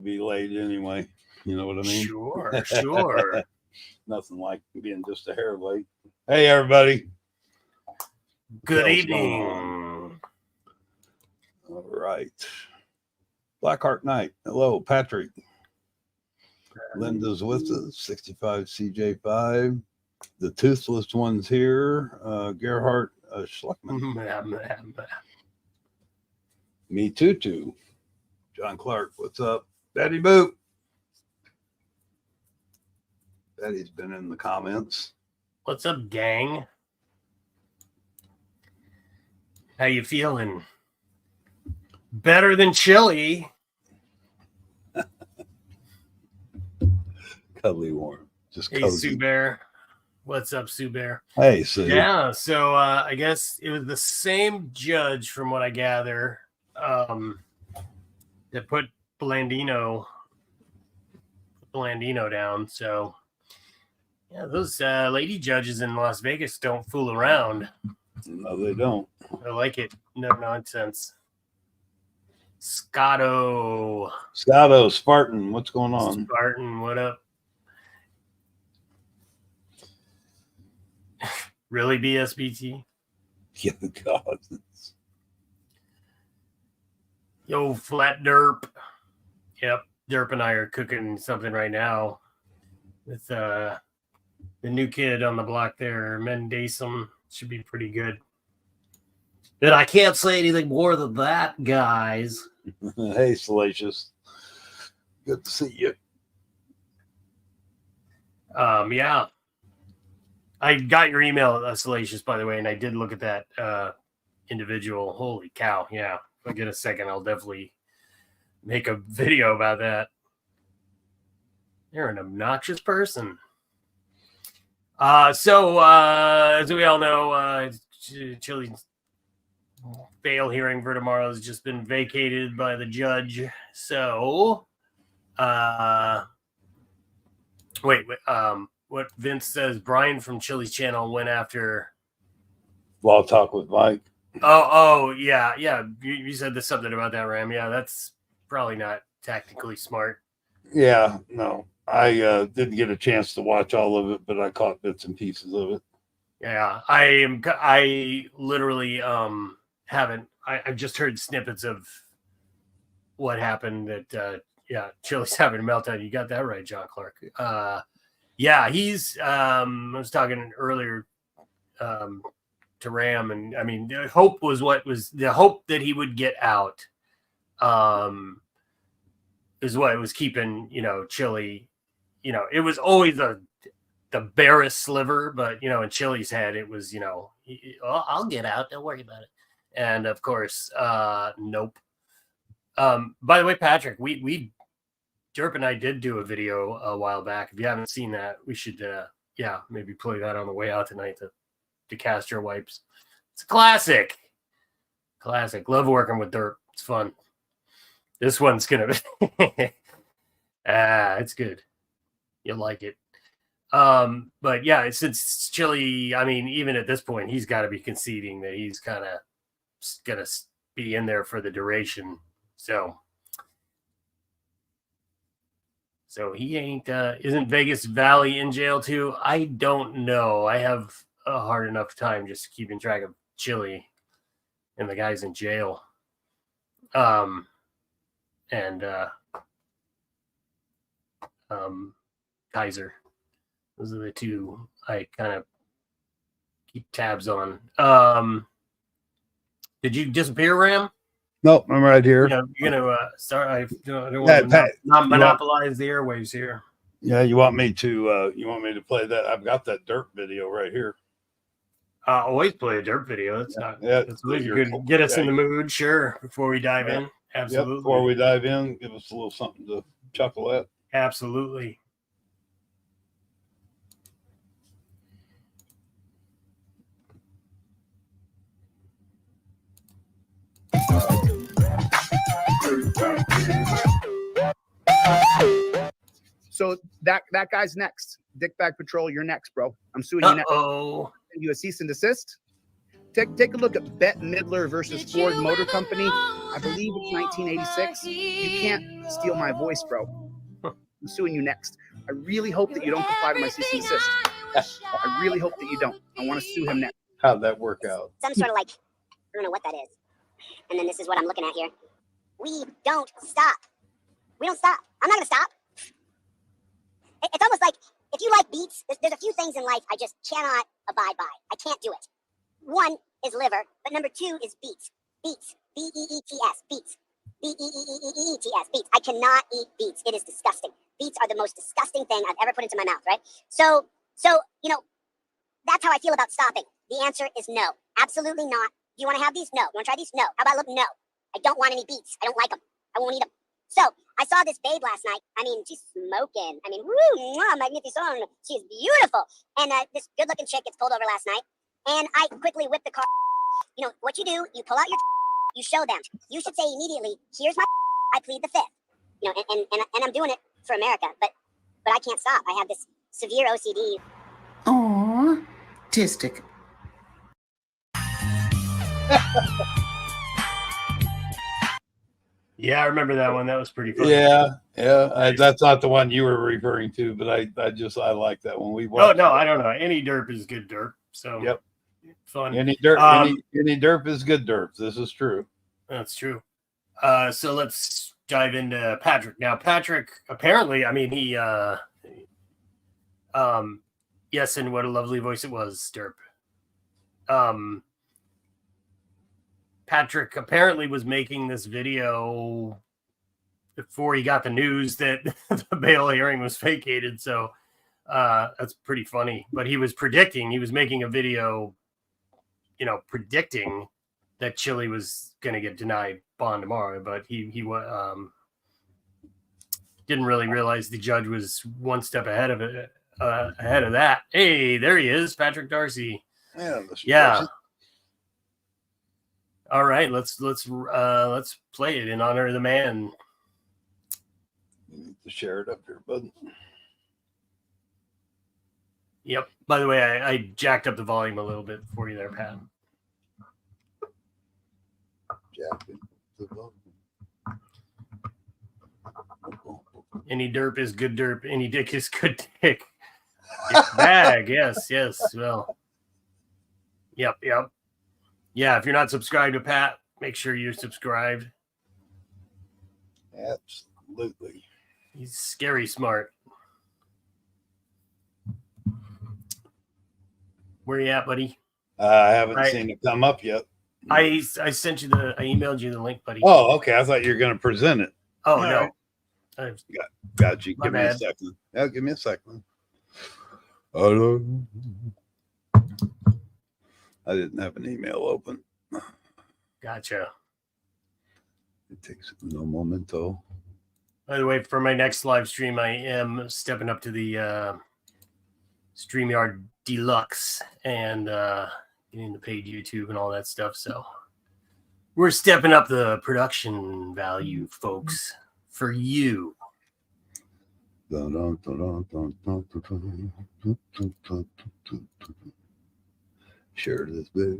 be late anyway. You know what I mean? Sure. Nothing like being just a hair late. Hey, everybody. Good What's evening. going on? All right. Blackheart Knight. Hello, Patrick. Linda's with us. 65 CJ5. The toothless one's here. Gerhard Schluckman. Me too. John Clark. What's up? Betty Boop. Betty's been in the comments. What's up, gang? How you feeling? Better than chili. Cuddly warm. Just hey, cozy. Sue Bear. What's up, Sue Bear? Hey, Sue. Yeah, so I guess it was the same judge, from what I gather, that put Blandino down. So, yeah, those lady judges in Las Vegas don't fool around. No, they don't. I like it. No nonsense. Scotto, Spartan, what's going on? Spartan, what up? Really, BSBT? Yeah, God. Yo, Flat Derp. Yep, Derp and I are cooking something right now with the new kid on the block there, Mendacem. Should be pretty good. But I can't say anything more than that, guys. Hey, Salacious. Good to see you. Yeah. I got your email, Salacious, by the way, and I did look at that individual. Holy cow. Yeah. If I get a second, I'll definitely make a video about that. You're an obnoxious person. So as we all know, Chili's bail hearing for tomorrow has just been vacated by the judge. So, what Vince says, Brian from Chili's channel went after Law Talk with Mike. Oh, yeah. You said something about that, Ram. Yeah, that's probably not tactically smart. Yeah, no. I didn't get a chance to watch all of it, but I caught bits and pieces of it. Yeah, I literally haven't. I've just heard snippets of what happened. That Chili's having a meltdown. You got that right, John Clark. Yeah, he's. I was talking earlier to Ram, and I mean, the hope was the hope that he would get out. Is what was keeping Chili. It was always the barest sliver, but in Chili's head, it was I'll get out. Don't worry about it. And of course, nope. By the way, Patrick, we Derp and I did do a video a while back. If you haven't seen that, we should maybe play that on the way out tonight. The DeCastro wipes. It's a classic. Love working with Derp. It's fun. This one's gonna be it's good. You'll like it. But yeah, since Chili, I mean, even at this point, he's got to be conceding that he's kind of gonna be in there for the duration. So he ain't. Isn't Vegas Valley in jail too? I don't know. I have a hard enough time just keeping track of Chili and the guys in jail. And Kaiser. Those are the two I kind of keep tabs on. Did you disappear, Ram? Nope, I'm right here. You're gonna start. I don't want to not monopolize the airwaves here. Yeah, you want me to play that? I've got that Dirt video right here. Always play a Dirt video. That's not. That's good. Get us in the mood, sure. Before we dive in, absolutely. Yep, before we dive in, give us a little something to chuckle at. Absolutely. So that guy's next. Dickbag Patrol, you're next, bro. I'm suing you next. Oh. You a cease and desist? Take a look at Bette Midler versus Ford Motor Company. I believe it's 1986. You can't steal my voice, bro. I'm suing you next. I really hope that you don't comply to my cease and desist. I really hope that you don't. I want to sue him next. How'd that work out? Some sort of like, I don't know what that is. And then this is what I'm looking at here. We don't stop. We don't stop. I'm not going to stop. It's almost like if you like beets, there's a few things in life I just cannot abide by. I can't do it. One is liver, but number two is beets. Beets. B-E-E-T-S. Beets. B-E-E-E-E-E-T-S. Beets. I cannot eat beets. It is disgusting. Beets are the most disgusting thing I've ever put into my mouth, right? So, you know, that's how I feel about stopping. The answer is no. Absolutely not. Do you want to have these? No. You want to try these? No. How about look? No. I don't want any beets. I don't like them. I won't eat them. So, I saw this babe last night. I mean, she's smoking. I mean, woo, mwah, magnificent. She's beautiful. And this good-looking chick gets pulled over last night. And I quickly whip the car. You know, what you do, you pull out your, you show them. You should say immediately, here's my, I plead the fifth. You know, and I'm doing it for America, but I can't stop. I have this severe OCD. Aww, tistic. Yeah, I remember that one. That was pretty funny. Yeah. That's not the one you were referring to, but I like that one. Oh no, I don't know. Any derp is good derp. So yep, fun. Any derp, any derp is good derp. This is true. That's true. So let's dive into Patrick. Now, Patrick, apparently, I mean, he, yes, and what a lovely voice it was, derp. Patrick apparently was making this video before he got the news that the bail hearing was vacated. So that's pretty funny. But he was making a video, you know, predicting that Chili was going to get denied bond tomorrow. But he didn't really realize the judge was one step ahead of it. Ahead of that. Hey, there he is, Patrick Darcy. Yeah. Darcy. All right, let's play it in honor of the man. You need to share it up here, bud. Yep. By the way, I jacked up the volume a little bit for you there, Pat. Any derp is good derp. Any dick is good dick. Dickbag, yes. Well, yep. Yeah, if you're not subscribed to Pat, make sure you're subscribed. Absolutely. He's scary smart. Where you at, buddy? I haven't seen it come up yet. I sent you I emailed you the link, buddy. Oh, okay. I thought you were going to present it. Oh, all no. Right. Got you. Give me a second. Yeah, give me a second. Hello. I didn't have an email open. Gotcha. It takes no momento. By the way, for my next live stream, I am stepping up to the StreamYard Deluxe and getting the paid YouTube and all that stuff. So we're stepping up the production value, folks, for you. Share this video.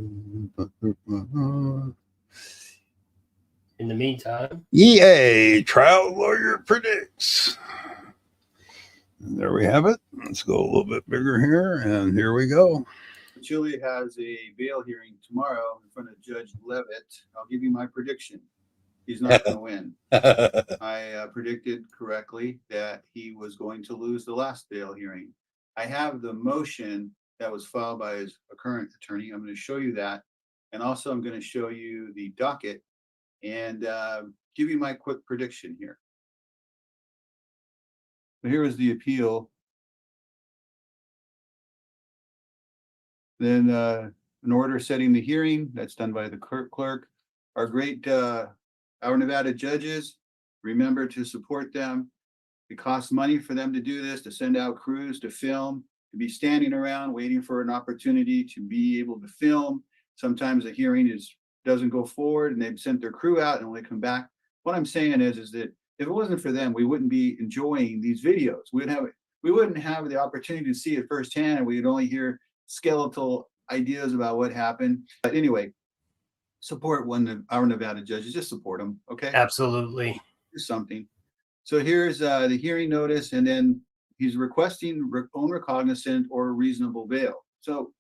In the meantime, EA trial lawyer predicts. And there we have it. Let's go a little bit bigger here, and here we go. Chile has a bail hearing tomorrow in front of Judge Levitt. I'll give you my prediction. He's not going to win. I predicted correctly that he was going to lose the last bail hearing. I have the motion that was filed by his current attorney. I'm going to show you that. And also I'm going to show you the docket and give you my quick prediction here. So here is the appeal. Then an order setting the hearing, that's done by the clerk. Our great our Nevada judges, remember to support them. It costs money for them to do this, to send out crews to film, to be standing around waiting for an opportunity to be able to film. Sometimes the hearing doesn't go forward and they've sent their crew out and when they come back. What I'm saying is that if it wasn't for them, we wouldn't be enjoying these videos. We wouldn't have the opportunity to see it firsthand, and we would only hear skeletal ideas about what happened. But anyway, support our Nevada judges. Just support them, okay? Absolutely. Do something. So here's the hearing notice, and then he's requesting own recognizant or reasonable bail. So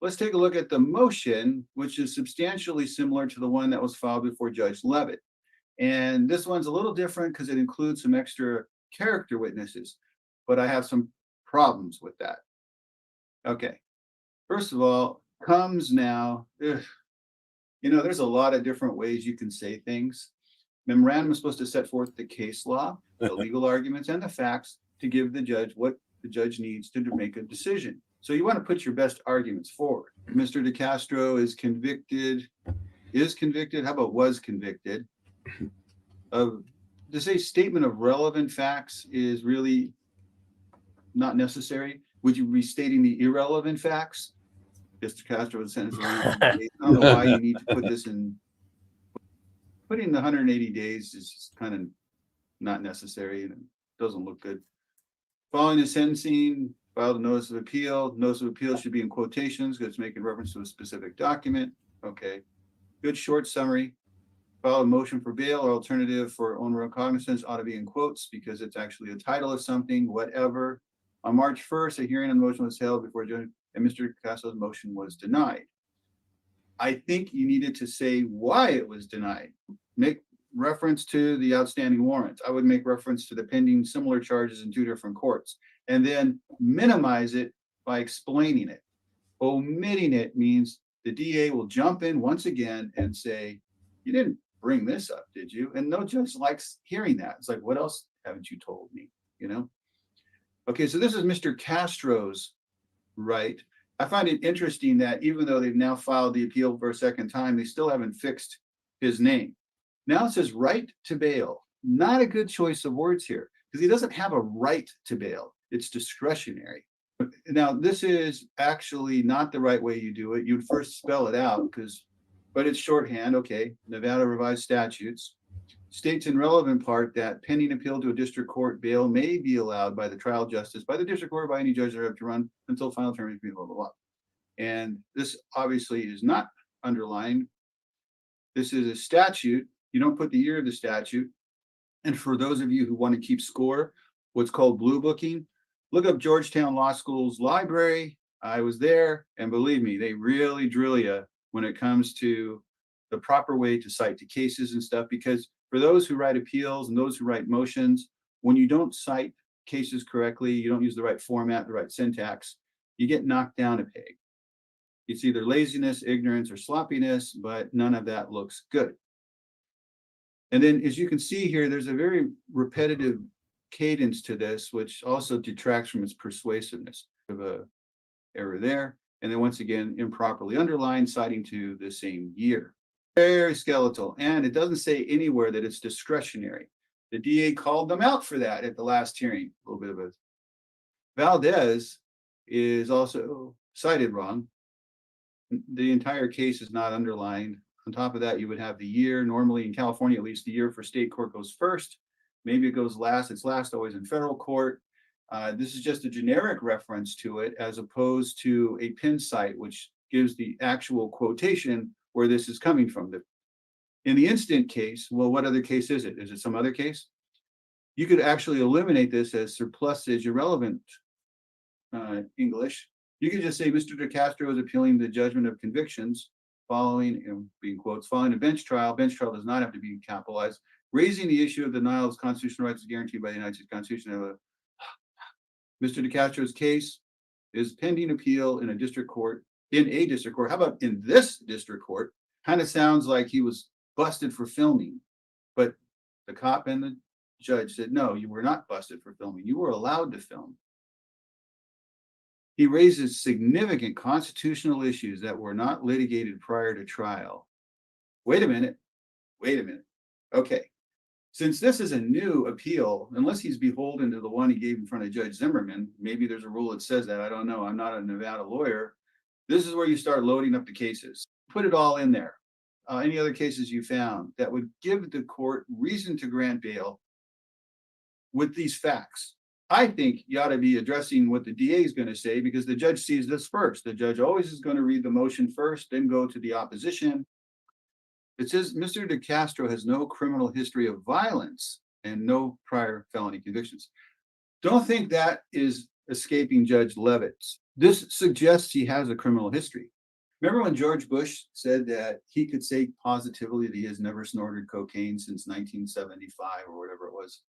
let's take a look at the motion, which is substantially similar to the one that was filed before Judge Levitt. And this one's a little different because it includes some extra character witnesses, but I have some problems with that. Okay. First of all, comes now. There's a lot of different ways you can say things. Memorandum is supposed to set forth the case law, the legal arguments, and the facts to give the judge what the judge needs to make a decision. So you want to put your best arguments forward. Mr. DeCastro is convicted. How about was convicted? To say statement of relevant facts is really not necessary. Would you be stating the irrelevant facts? Mr. Castro was sentenced. I don't know why you need to put this in. Putting the 180 days is just kind of not necessary, and it doesn't look good. Following the sentencing, filed a notice of appeal. Notice of appeal should be in quotations because it's making reference to a specific document. Okay. Good short summary. Filed a motion for bail or alternative for own recognizance ought to be in quotes because it's actually a title of something, whatever. On March 1st, a hearing on the motion was held before Judge, and Mr. Castro's motion was denied. I think you needed to say why it was denied. Make reference to the outstanding warrants. I would make reference to the pending similar charges in 2 different courts, and then minimize it by explaining it. Omitting it means the DA will jump in once again and say, you didn't bring this up, did you? And no judge likes hearing that. It's like, what else haven't you told me? Okay, so this is Mr. Castro's right. I find it interesting that even though they've now filed the appeal for a second time, they still haven't fixed his name. Now it says right to bail. Not a good choice of words here because he doesn't have a right to bail. It's discretionary. Now, this is actually not the right way you do it. You'd first spell it out but it's shorthand. Okay, Nevada revised statutes states in relevant part that pending appeal to a district court, bail may be allowed by the trial justice, by the district court, by any judge thereof to run until final term is blah, blah, blah. And this obviously is not underlined. This is a statute. You don't put the year of the statute. And for those of you who want to keep score, what's called blue booking, look up Georgetown Law School's library. I was there, and believe me, they really drill you when it comes to the proper way to cite to cases and stuff, because for those who write appeals and those who write motions, when you don't cite cases correctly, you don't use the right format, the right syntax, you get knocked down a peg. It's either laziness, ignorance, or sloppiness, but none of that looks good. And then as you can see here, there's a very repetitive cadence to this, which also detracts from its persuasiveness. Of a error there. And then once again, improperly underlined, citing to the same year. Very skeletal. And it doesn't say anywhere that it's discretionary. The DA called them out for that at the last hearing. A little bit of a Valdez is also cited wrong. The entire case is not underlined. On top of that, you would have the year. Normally in California, at least the year for state court goes first. Maybe it goes last. It's last always in federal court. This is just a generic reference to it as opposed to a pin site, which gives the actual quotation where this is coming from. In the instant case, well, what other case is it? Is it some other case? You could actually eliminate this as surplusage irrelevant English. You could just say Mr. DeCastro is appealing the judgment of convictions following, being quotes, following a bench trial. Bench trial does not have to be capitalized. Raising the issue of denial of constitutional rights is guaranteed by the United States Constitution. Mr. DeCastro's case is pending appeal in a district court. How about in this district court? Kind of sounds like he was busted for filming, but the cop and the judge said, no, you were not busted for filming. You were allowed to film. He raises significant constitutional issues that were not litigated prior to trial. Wait a minute. Okay. Since this is a new appeal, unless he's beholden to the one he gave in front of Judge Zimmerman, maybe there's a rule that says that. I don't know. I'm not a Nevada lawyer. This is where you start loading up the cases. Put it all in there. Any other cases you found that would give the court reason to grant bail with these facts. I think you ought to be addressing what the DA is going to say, because the judge sees this first. The judge always is going to read the motion first, then go to the opposition. It says Mr. DeCastro has no criminal history of violence and no prior felony convictions. Don't think that is escaping Judge Levitt. This suggests he has a criminal history. Remember when George Bush said that he could say positively that he has never snorted cocaine since 1975 or whatever it was,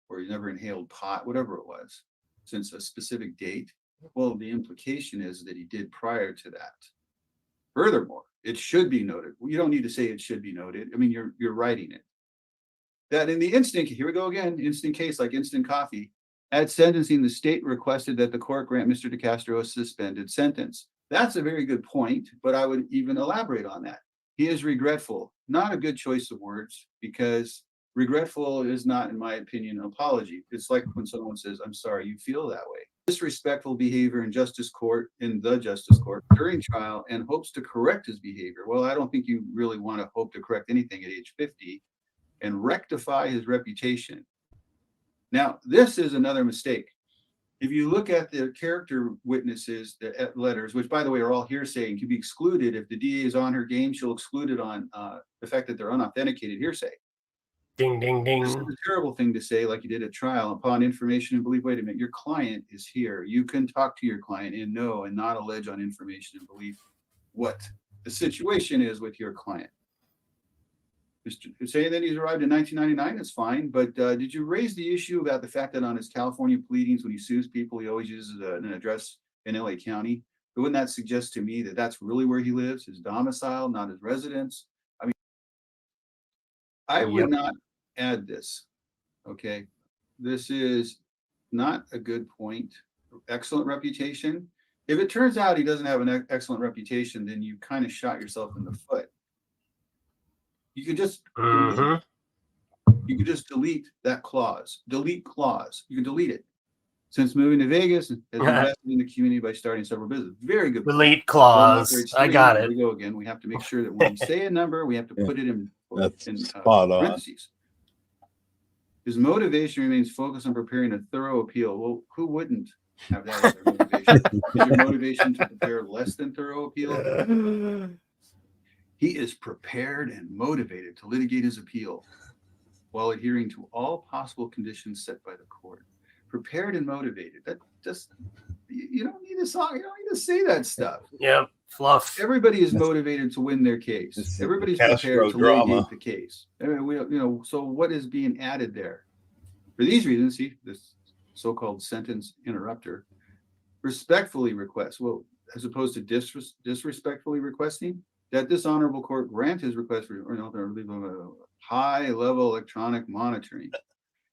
or he never inhaled pot, whatever it was, since a specific date? Well, the implication is that he did prior to that. Furthermore, it should be noted. You don't need to say it should be noted. I mean, you're writing it. That in the instant, here we go again, instant case like instant coffee. At sentencing, the state requested that the court grant Mr. DeCastro a suspended sentence. That's a very good point, but I would even elaborate on that. He is regretful. Not a good choice of words, because regretful is not, in my opinion, an apology. It's like when someone says, I'm sorry you feel that way. Disrespectful behavior in the justice court during trial, and hopes to correct his behavior. Well, I don't think you really want to hope to correct anything at age 50 and rectify his reputation. Now, this is another mistake. If you look at the character witnesses, the letters, which by the way are all hearsay and can be excluded, if the DA is on her game, she'll exclude it on the fact that they're unauthenticated hearsay. Ding, ding, ding. This is a terrible thing to say, like you did at trial. Upon information and belief, wait a minute, your client is here. You can talk to your client and know and not allege on information and belief what the situation is with your client. Saying that he's arrived in 1999 is fine, but did you raise the issue about the fact that on his California pleadings, when he sues people, he always uses an address in LA County? But wouldn't that suggest to me that that's really where he lives, his domicile, not his residence? I mean, I would not add this, okay? This is not a good point. Excellent reputation. If it turns out he doesn't have an excellent reputation, then you kind of shot yourself in the foot. You could just delete that clause. Delete clause. You can delete it. Since moving to Vegas, has invested in the community by starting several businesses. Very good. Delete clause. I got it. Here we go again. We have to make sure that when we say a number, we have to put it in spot on. parentheses. His motivation remains focused on preparing a thorough appeal. Well, who wouldn't have that as their motivation? Is your motivation to prepare less than thorough appeal? He is prepared and motivated to litigate his appeal while adhering to all possible conditions set by the court. Prepared and motivated. That just, you don't need to song. You don't need to say that stuff. Yep. Fluff. Everybody is motivated to win their case. Everybody's prepared to litigate the case. So what is being added there? For these reasons, see, this so-called sentence interrupter respectfully requests, well, as opposed to disrespectfully requesting, that this honorable court grant his request for high-level electronic monitoring.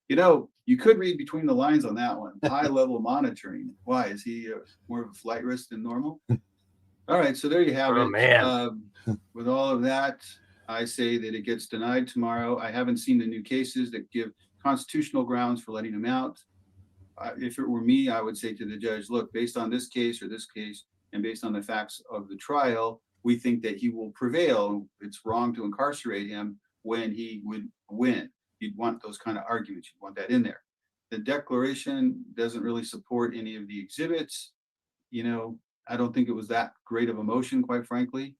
You could read between the lines on that one. High-level monitoring. Why? Is he more of a flight risk than normal? All right, so there you have it. Man. With all of that, I say that it gets denied tomorrow. I haven't seen the new cases that give constitutional grounds for letting him out. If it were me, I would say to the judge, look, based on this case or this case, and based on the facts of the trial, we think that he will prevail. It's wrong to incarcerate him when he would win. You'd want those kind of arguments. You'd want that in there. The declaration doesn't really support any of the exhibits. I don't think it was that great of a motion, quite frankly.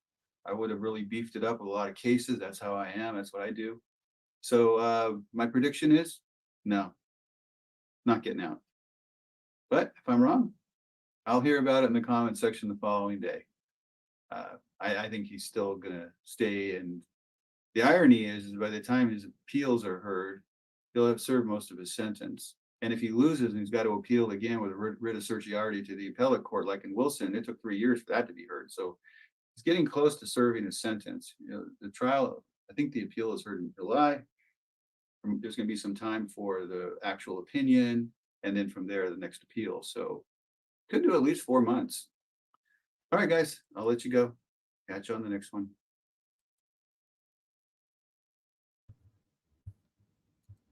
I would have really beefed it up with a lot of cases. That's how I am. That's what I do. So my prediction is no, not getting out. But if I'm wrong, I'll hear about it in the comment section the following day. I think he's still going to stay. And the irony is by the time his appeals are heard, he'll have served most of his sentence. And if he loses and he's got to appeal again with a writ of certiorari to the appellate court, like in Wilson, it took 3 years for that to be heard. So he's getting close to serving his sentence. The trial, I think the appeal is heard in July. There's going to be some time for the actual opinion. And then from there, the next appeal. So could do at least 4 months. All right, guys, I'll let you go. Catch you on the next one.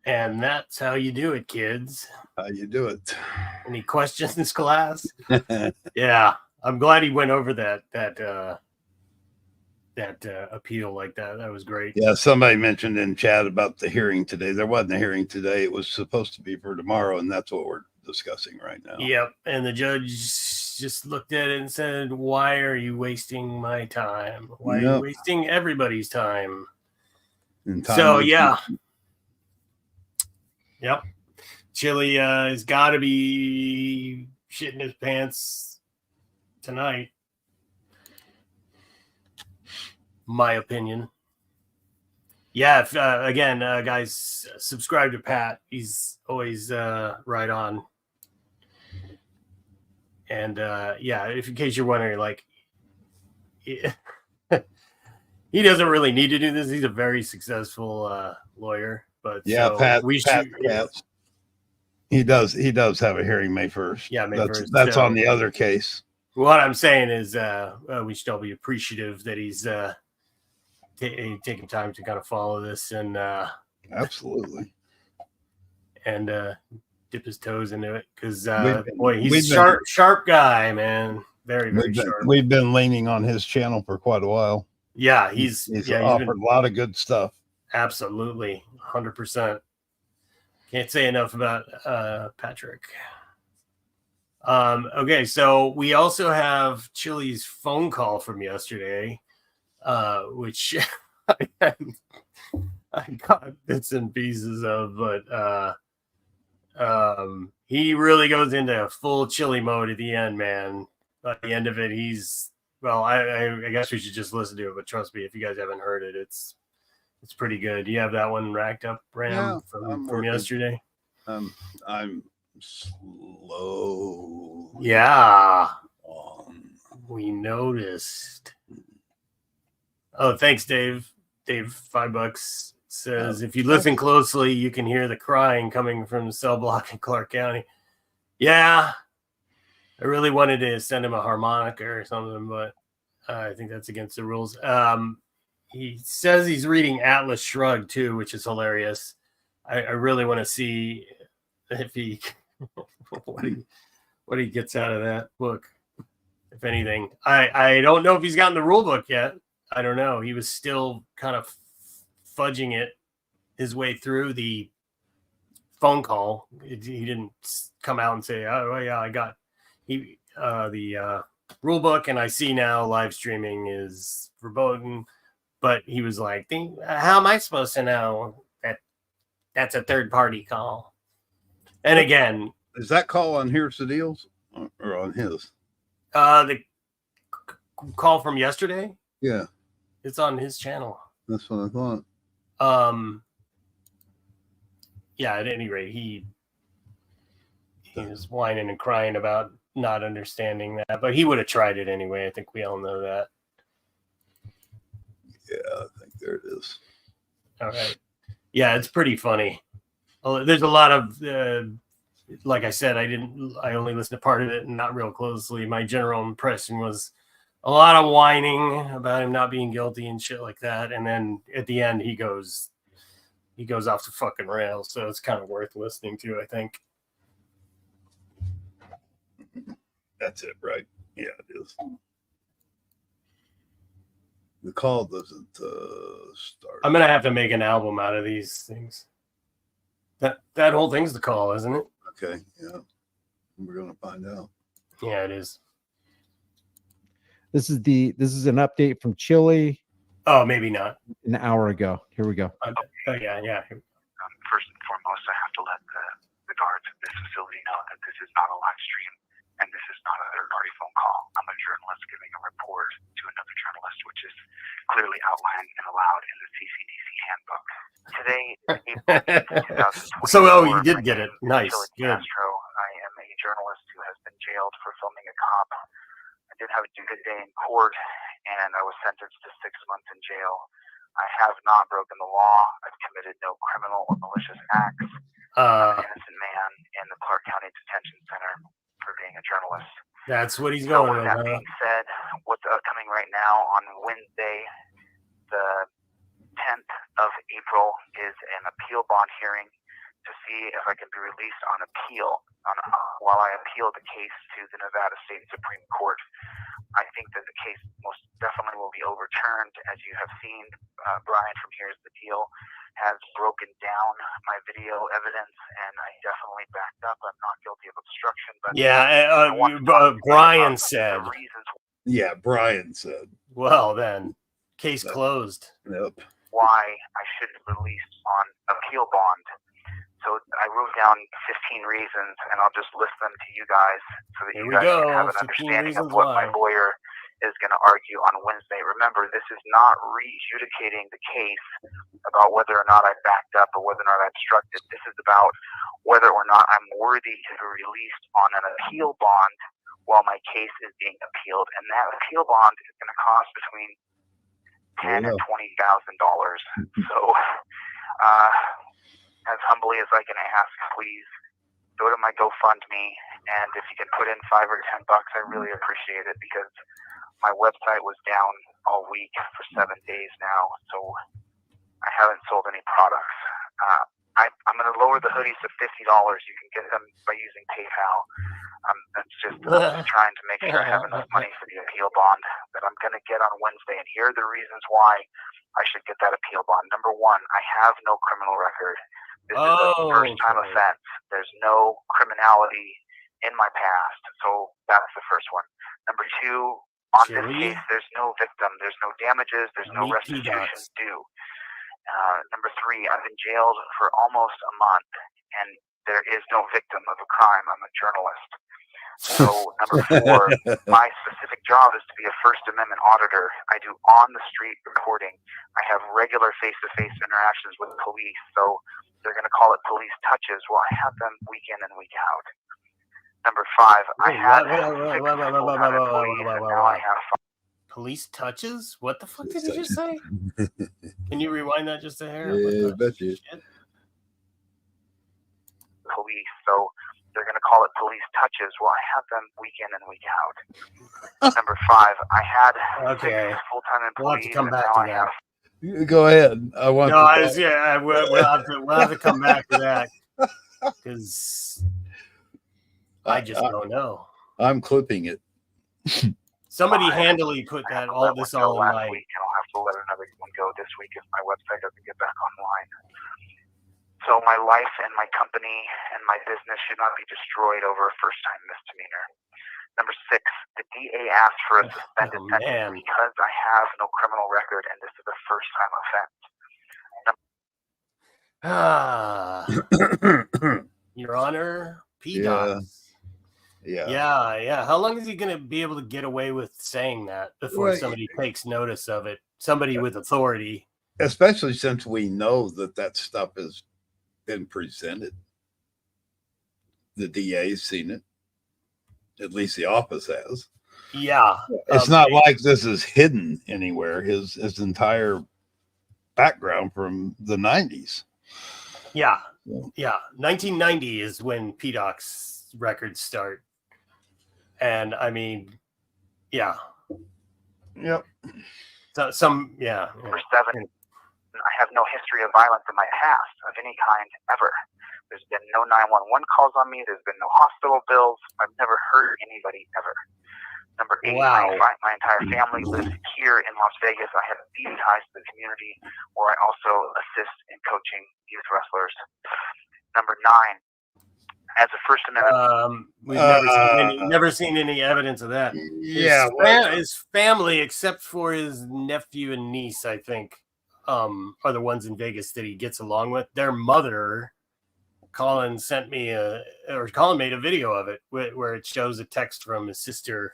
And that's how you do it, kids. How you do it? Any questions, class? Yeah, I'm glad he went over that appeal like that. That was great. Yeah, somebody mentioned in chat about the hearing today. There wasn't a hearing today. It was supposed to be for tomorrow, and that's what we're discussing right now. Yep. And the judge just looked at it and said, "Why are you wasting my time? Why are you wasting everybody's time?" So yeah. Yep. Chili has got to be shitting his pants tonight. My opinion. Yeah. If, again, guys, subscribe to Pat. He's always right on. And yeah, if in case you're wondering, like, he doesn't really need to do this. He's a very successful lawyer. But yeah, so Pat. we Pat should. He does have a hearing May 1st. Yeah, May 1st. That's on the other case. What I'm saying is we should all be appreciative that he's taking time to kind of follow this and absolutely and dip his toes into it because boy, he's a sharp guy, man. Very sharp. We've been leaning on his channel for quite a while. Yeah, he's offered a lot of good stuff. Absolutely, 100%. Can't say enough about Patrick. Okay, so we also have Chili's phone call from yesterday, which I got bits and pieces of, but he really goes into full Chili mode at the end, man. At the end of it, I guess we should just listen to it, but trust me, if you guys haven't heard it, it's pretty good. You have that one racked up, Ram, from yesterday? I'm slow. Yeah. We noticed. Oh, thanks, Dave. Dave, $5 says, if you listen closely, you can hear the crying coming from the cell block in Clark County. Yeah. I really wanted to send him a harmonica or something, but I think that's against the rules. He says he's reading Atlas Shrugged too, which is hilarious. I really want to see if he what he gets out of that book, if anything. I don't know if he's gotten the rule book yet. I don't know. He was still kind of fudging it his way through the phone call. He didn't come out and say, "Oh yeah, I got the rule book," and I see now live streaming is verboten. But he was like, "How am I supposed to know that that's a third party call?" And again, is that call on Here's the Deals or on his? The call from yesterday? Yeah. It's on his channel. That's what I thought. Yeah, at any rate, he was whining and crying about not understanding that, but he would have tried it anyway. I think we all know that. Yeah, I think there it is. All right. Yeah, it's pretty funny. There's a lot of, like I said, I only listened to part of it and not real closely. My general impression was a lot of whining about him not being guilty and shit like that. And then at the end, he goes off the fucking rails. So it's kind of worth listening to, I think. That's it, right? Yeah, it is. The call doesn't start. I'm gonna have to make an album out of these things. That whole thing's the call, isn't it? Okay, yeah. We're gonna find out. Yeah, it is. This is an update from Chile. Oh, maybe not. An hour ago. Here we go. Oh yeah. First and foremost, I have to let the guards at this facility know that this is not a live stream and this is not a third-party phone call. I'm a journalist giving a report to another journalist, which is clearly outlined and allowed in the CCDC handbook. Today, April 2024, so, you did get it. Nice. Good. DeCastro. I am a journalist who has been jailed for filming a cop. I did have a good day in court, and I was sentenced to 6 months in jail. I have not broken the law. I've committed no criminal or malicious acts. I'm an innocent man in the Clark County Detention Center for being a journalist. That's what he's going with. That being said, what's upcoming right now on Wednesday, the 10th of April, is an appeal bond hearing to see if I can be released on appeal while I appeal the case to the Nevada State Supreme Court. I think that the case most definitely will be overturned. As you have seen, Brian from Here's the Deal has broken down my video evidence, and I definitely backed up. I'm not guilty of obstruction, but Brian said. the reasons Yeah, Brian said. Well, then, case closed. Yep. why I should be released on appeal bond. So I wrote down 15 reasons, and I'll just list them to you guys so that Here you we guys go. can have an 15 understanding of reasons what why. my lawyer is going to argue on Wednesday. Remember, this is not re-adjudicating the case about whether or not I backed up or whether or not I obstructed. This is about whether or not I'm worthy to be released on an appeal bond while my case is being appealed. And that appeal bond is going to cost between $10,000 and $20,000. So, as humbly as I can ask, please go to my GoFundMe, and if you can put in $5 or $10, I really appreciate it, because my website was down all week for 7 days now, so I haven't sold any products. I'm going to lower the hoodies to $50. You can get them by using PayPal. I'm just trying to make sure I have enough money for the appeal bond that I'm going to get on Wednesday. And here are the reasons why I should get that appeal bond. Number one, I have no criminal record. This is a first-time offense. There's no criminality in my past, so that's the first one. Number two, on this case, there's no victim, there's no damages, there's no restitution due. Number three, I've been jailed for almost a month, and there is no victim of a crime. I'm a journalist. So number four, my specific job is to be a First Amendment auditor. I do on-the-street reporting. I have regular face-to-face interactions with police, so they're going to call it police touches. Well, I have them week in and week out. Number five, I had 6 full-time employees, and now I have 5. Police touches? What the fuck did you just say? Can you rewind that just a hair? Yeah, bet you. Police, so they're going to call it police touches. Well, I have them week in and week out. Number five, I had 6 full-time employees, we'll have to come back and now to I have. Go ahead. I want. No, we'll have to come back to that, because I just don't know. I'm clipping it. Somebody handily put that all in my. Week, and I'll have to let another one go this week if my website doesn't get back online. So my life and my company and my business should not be destroyed over a first-time misdemeanor. Number 6, the DA asked for a suspended sentence because I have no criminal record and this is a first-time offense. Your Honor, PDOS. Yeah. How long is he going to be able to get away with saying that before somebody takes notice of it? Somebody with authority. Especially since we know that stuff has been presented. The DA's seen it. At least the office has. Yeah. It's not like this is hidden anywhere. His entire background from the 90s. Yeah. 1990 is when PDOC's records start. And I mean, yeah. Yep. So Number 7, I have no history of violence in my past of any kind ever. There's been no 911 calls on me. There's been no hospital bills. I've never hurt anybody ever. Number 8, my entire family lives here in Las Vegas. I have deep ties to the community where I also assist in coaching youth wrestlers. Number 9, as a First Amendment. We've never seen any evidence of that. His family, except for his nephew and niece, I think, are the ones in Vegas that he gets along with. Their mother, Colin made a video of it where it shows a text from his sister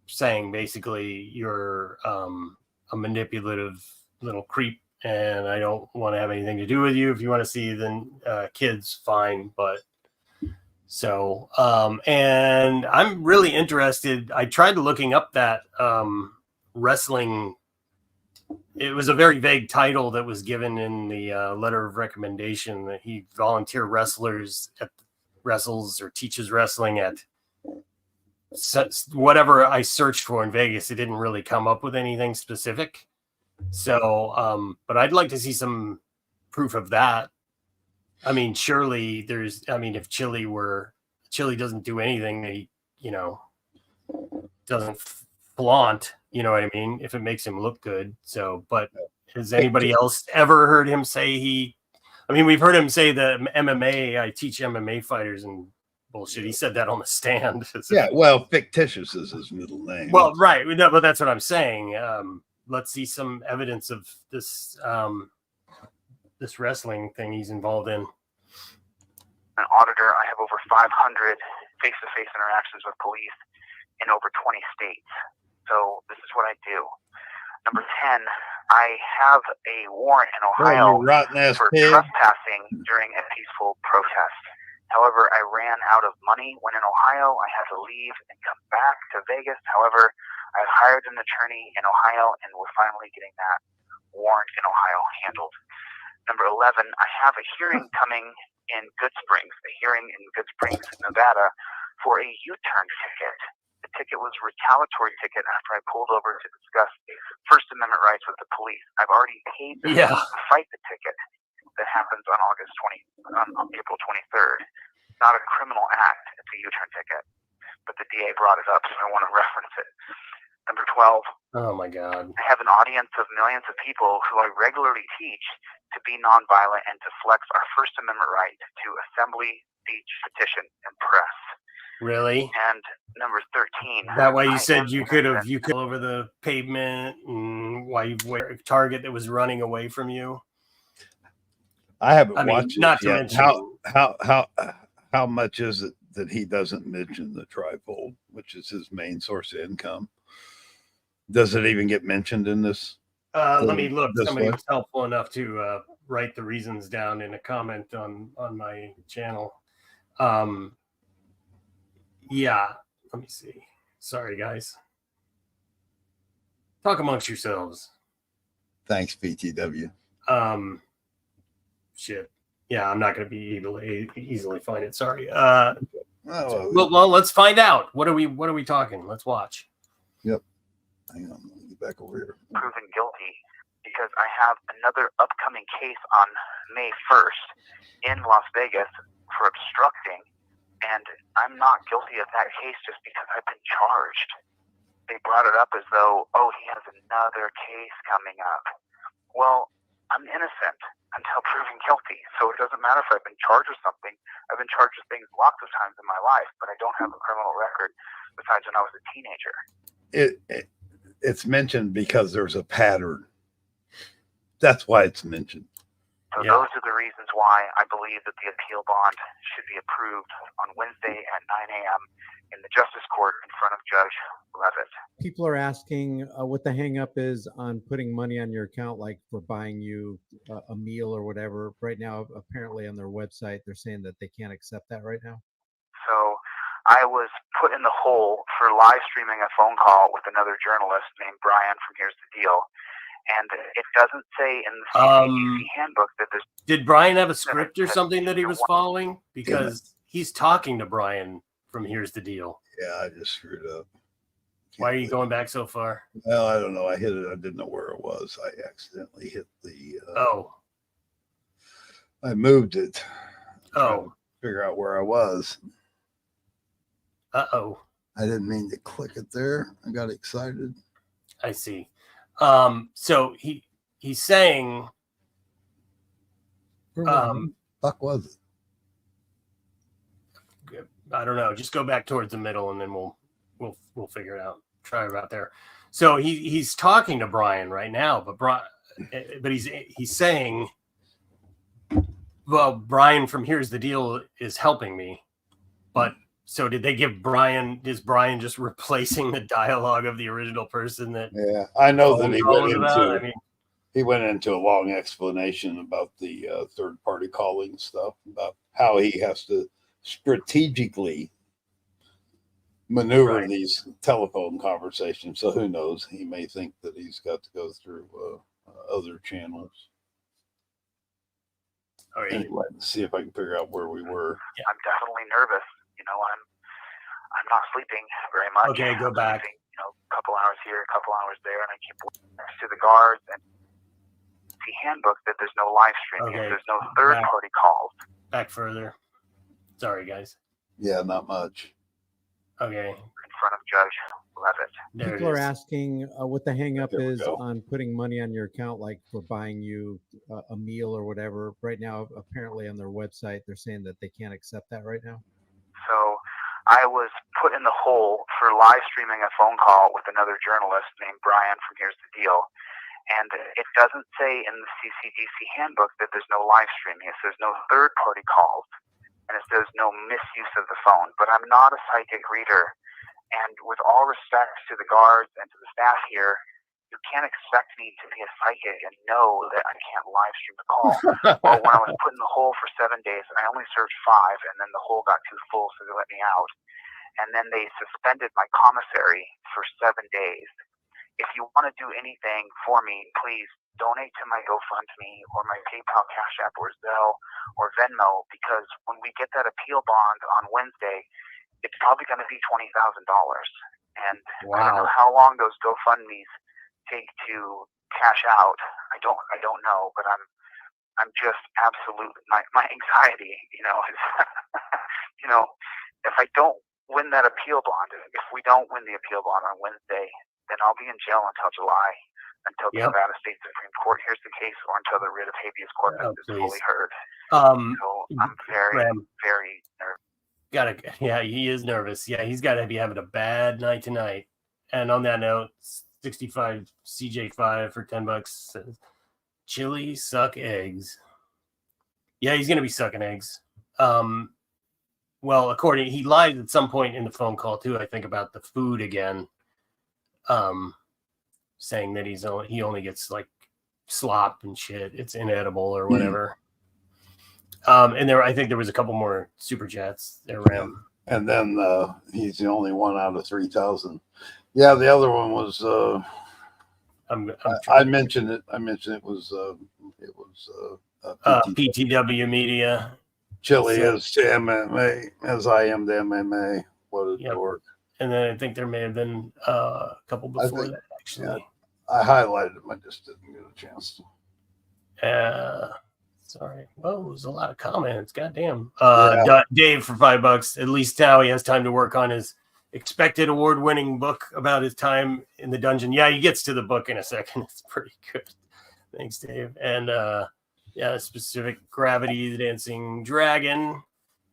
saying basically you're a manipulative little creep and I don't want to have anything to do with you. If you want to see the kids, fine. But so and I'm really interested. I tried looking up that wrestling. It was a very vague title that was given in the letter of recommendation that he volunteer wrestlers wrestles or teaches wrestling at whatever I searched for in Vegas. It didn't really come up with anything specific. So, but I'd like to see some proof of that. I mean, surely if Chili doesn't do anything that he, doesn't flaunt, you know what I mean? If it makes him look good. So, but has anybody else ever heard him say I mean, we've heard him say the MMA, I teach MMA fighters and bullshit. He said that on the stand. Yeah, well, fictitious is his middle name. Well, right. No, but that's what I'm saying. Let's see some evidence of this this wrestling thing he's involved in. An auditor, I have over 500 face-to-face interactions with police in over 20 states. So this is what I do. Number 10, I have a warrant in Ohio for trespassing during a peaceful protest. However, I ran out of money when in Ohio. I had to leave and come back to Vegas. However, I've hired an attorney in Ohio, and we're finally getting that warrant in Ohio handled. Number 11, I have a hearing coming in Good Springs, Nevada, for a U-turn ticket. The ticket was a retaliatory ticket after I pulled over to discuss First Amendment rights with the police. I've already paid the fee to fight the ticket that happens on April 23rd. It's not a criminal act. It's a U-turn ticket. But the DA brought it up, so I want to reference it. Number 12. Oh, my God. I have an audience of millions of people who I regularly teach to be nonviolent and to flex our First Amendment right to assembly, speech, petition, and press. Really? And number 13. That way you said you could over the pavement and why you wear a target that was running away from you. I haven't watched not it yet. How much is it that he doesn't mention the trifold, which is his main source of income? Does it even get mentioned in this? Let me look. Somebody was helpful enough to write the reasons down in a comment on my channel. Yeah, let me see. Sorry, guys. Talk amongst yourselves. Thanks, BTW. Shit. Yeah, I'm not going to be able to easily find it. Sorry. Well, let's find out. What are we talking? Let's watch. Yep. Hang on. Let me get back over here. Proven guilty because I have another upcoming case on May 1st in Las Vegas for obstructing. And I'm not guilty of that case just because I've been charged. They brought it up as though, oh, he has another case coming up. Well, I'm innocent until proven guilty. So it doesn't matter if I've been charged with something. I've been charged with things lots of times in my life, but I don't have a criminal record besides when I was a teenager. It's mentioned because there's a pattern. That's why it's mentioned. So those are the reasons why I believe that the appeal bond should be approved on Wednesday at 9 a.m. in the Justice Court in front of Judge Levitt. People are asking what the hang up is on putting money on your account, like for buying you a meal or whatever. Right now, apparently on their website, they're saying that they can't accept that right now. So I was put in the hole for live streaming a phone call with another journalist named Brian from Here's the Deal. And it doesn't say in the CCTV handbook that there's... Did Brian have a script or something that he was following? Because he's talking to Brian from Here's the Deal. Yeah, I just screwed up. Why are you going back so far? Well, I don't know. I hit it. I didn't know where it was. I accidentally hit the... I moved it. Figure out where I was. Uh-oh. I didn't mean to click it there. I got excited. I see. So he's saying, fuck was it? I don't know. Just go back towards the middle, and then we'll figure it out. Try about there. So he's talking to Brian right now, but he's saying, well, Brian from Here's the Deal is helping me, but. So did they give Brian? Is Brian just replacing the dialogue of the original person that? Yeah, I know that he went into a long explanation about the third party calling stuff, about how he has to strategically maneuver these telephone conversations. So who knows? He may think that he's got to go through other channels. All right. Anyway, let's see if I can figure out where we were. Yeah. I'm definitely nervous. I'm not sleeping very much. Okay, go back. Sleeping, a couple hours here, a couple hours there, and I keep next to the guards and the handbook that there's no live streaming. Okay. There's no third party calls. Back further. Sorry, guys. Yeah, not much. Okay. In front of Judge Love it. There People it are is. asking what the hang up There we is go. on putting money on your account, like for buying you a meal or whatever. Right now, apparently on their website, they're saying that they can't accept that right now. So I was put in the hole for live streaming a phone call with another journalist named Brian from Here's the Deal. And it doesn't say in the CCDC handbook that there's no live streaming. It says no third-party calls, and it says no misuse of the phone. But I'm not a psychic reader. And with all respect to the guards and to the staff here, you can't expect me to be a psychic and know that I can't live stream the call. Well, when I was put in the hole for 7 days, I only served 5, and then the hole got too full, so they let me out. And then they suspended my commissary for 7 days. If you want to do anything for me, please donate to my GoFundMe or my PayPal, Cash App, or Zelle or Venmo, because when we get that appeal bond on Wednesday, it's probably going to be $20,000. And I don't know how long those GoFundMes take to cash out. I don't know, but I'm just absolute. My anxiety, is, if I don't win that appeal bond, if we don't win the appeal bond on Wednesday, then I'll be in jail until July, until the Nevada State Supreme Court hears the case, or until the writ of habeas corpus is fully heard. So I'm very, very nervous. He is nervous. Yeah, he's got to be having a bad night tonight. And on that note, 65 CJ5 for $10 says, chili suck eggs. Yeah, he's gonna be sucking eggs. Well, he lied at some point in the phone call too, I think, about the food again. Saying that he only gets like slop and shit. It's inedible or whatever. And I think there was a couple more super chats there around. And then he's the only one out of 3,000. Yeah, the other one was I mentioned it. It was PTW Media. Chili is to MMA as I am to MMA. What a dork. And then I think there may have been a couple before that, actually. Yeah, I highlighted them. I just didn't get a chance to. Sorry. Well, it was a lot of comments. Goddamn. Dave for $5. At least now he has time to work on his expected award-winning book about his time in the dungeon. Yeah, he gets to the book in a second. It's pretty good. Thanks, Dave. And specific gravity, the dancing dragon.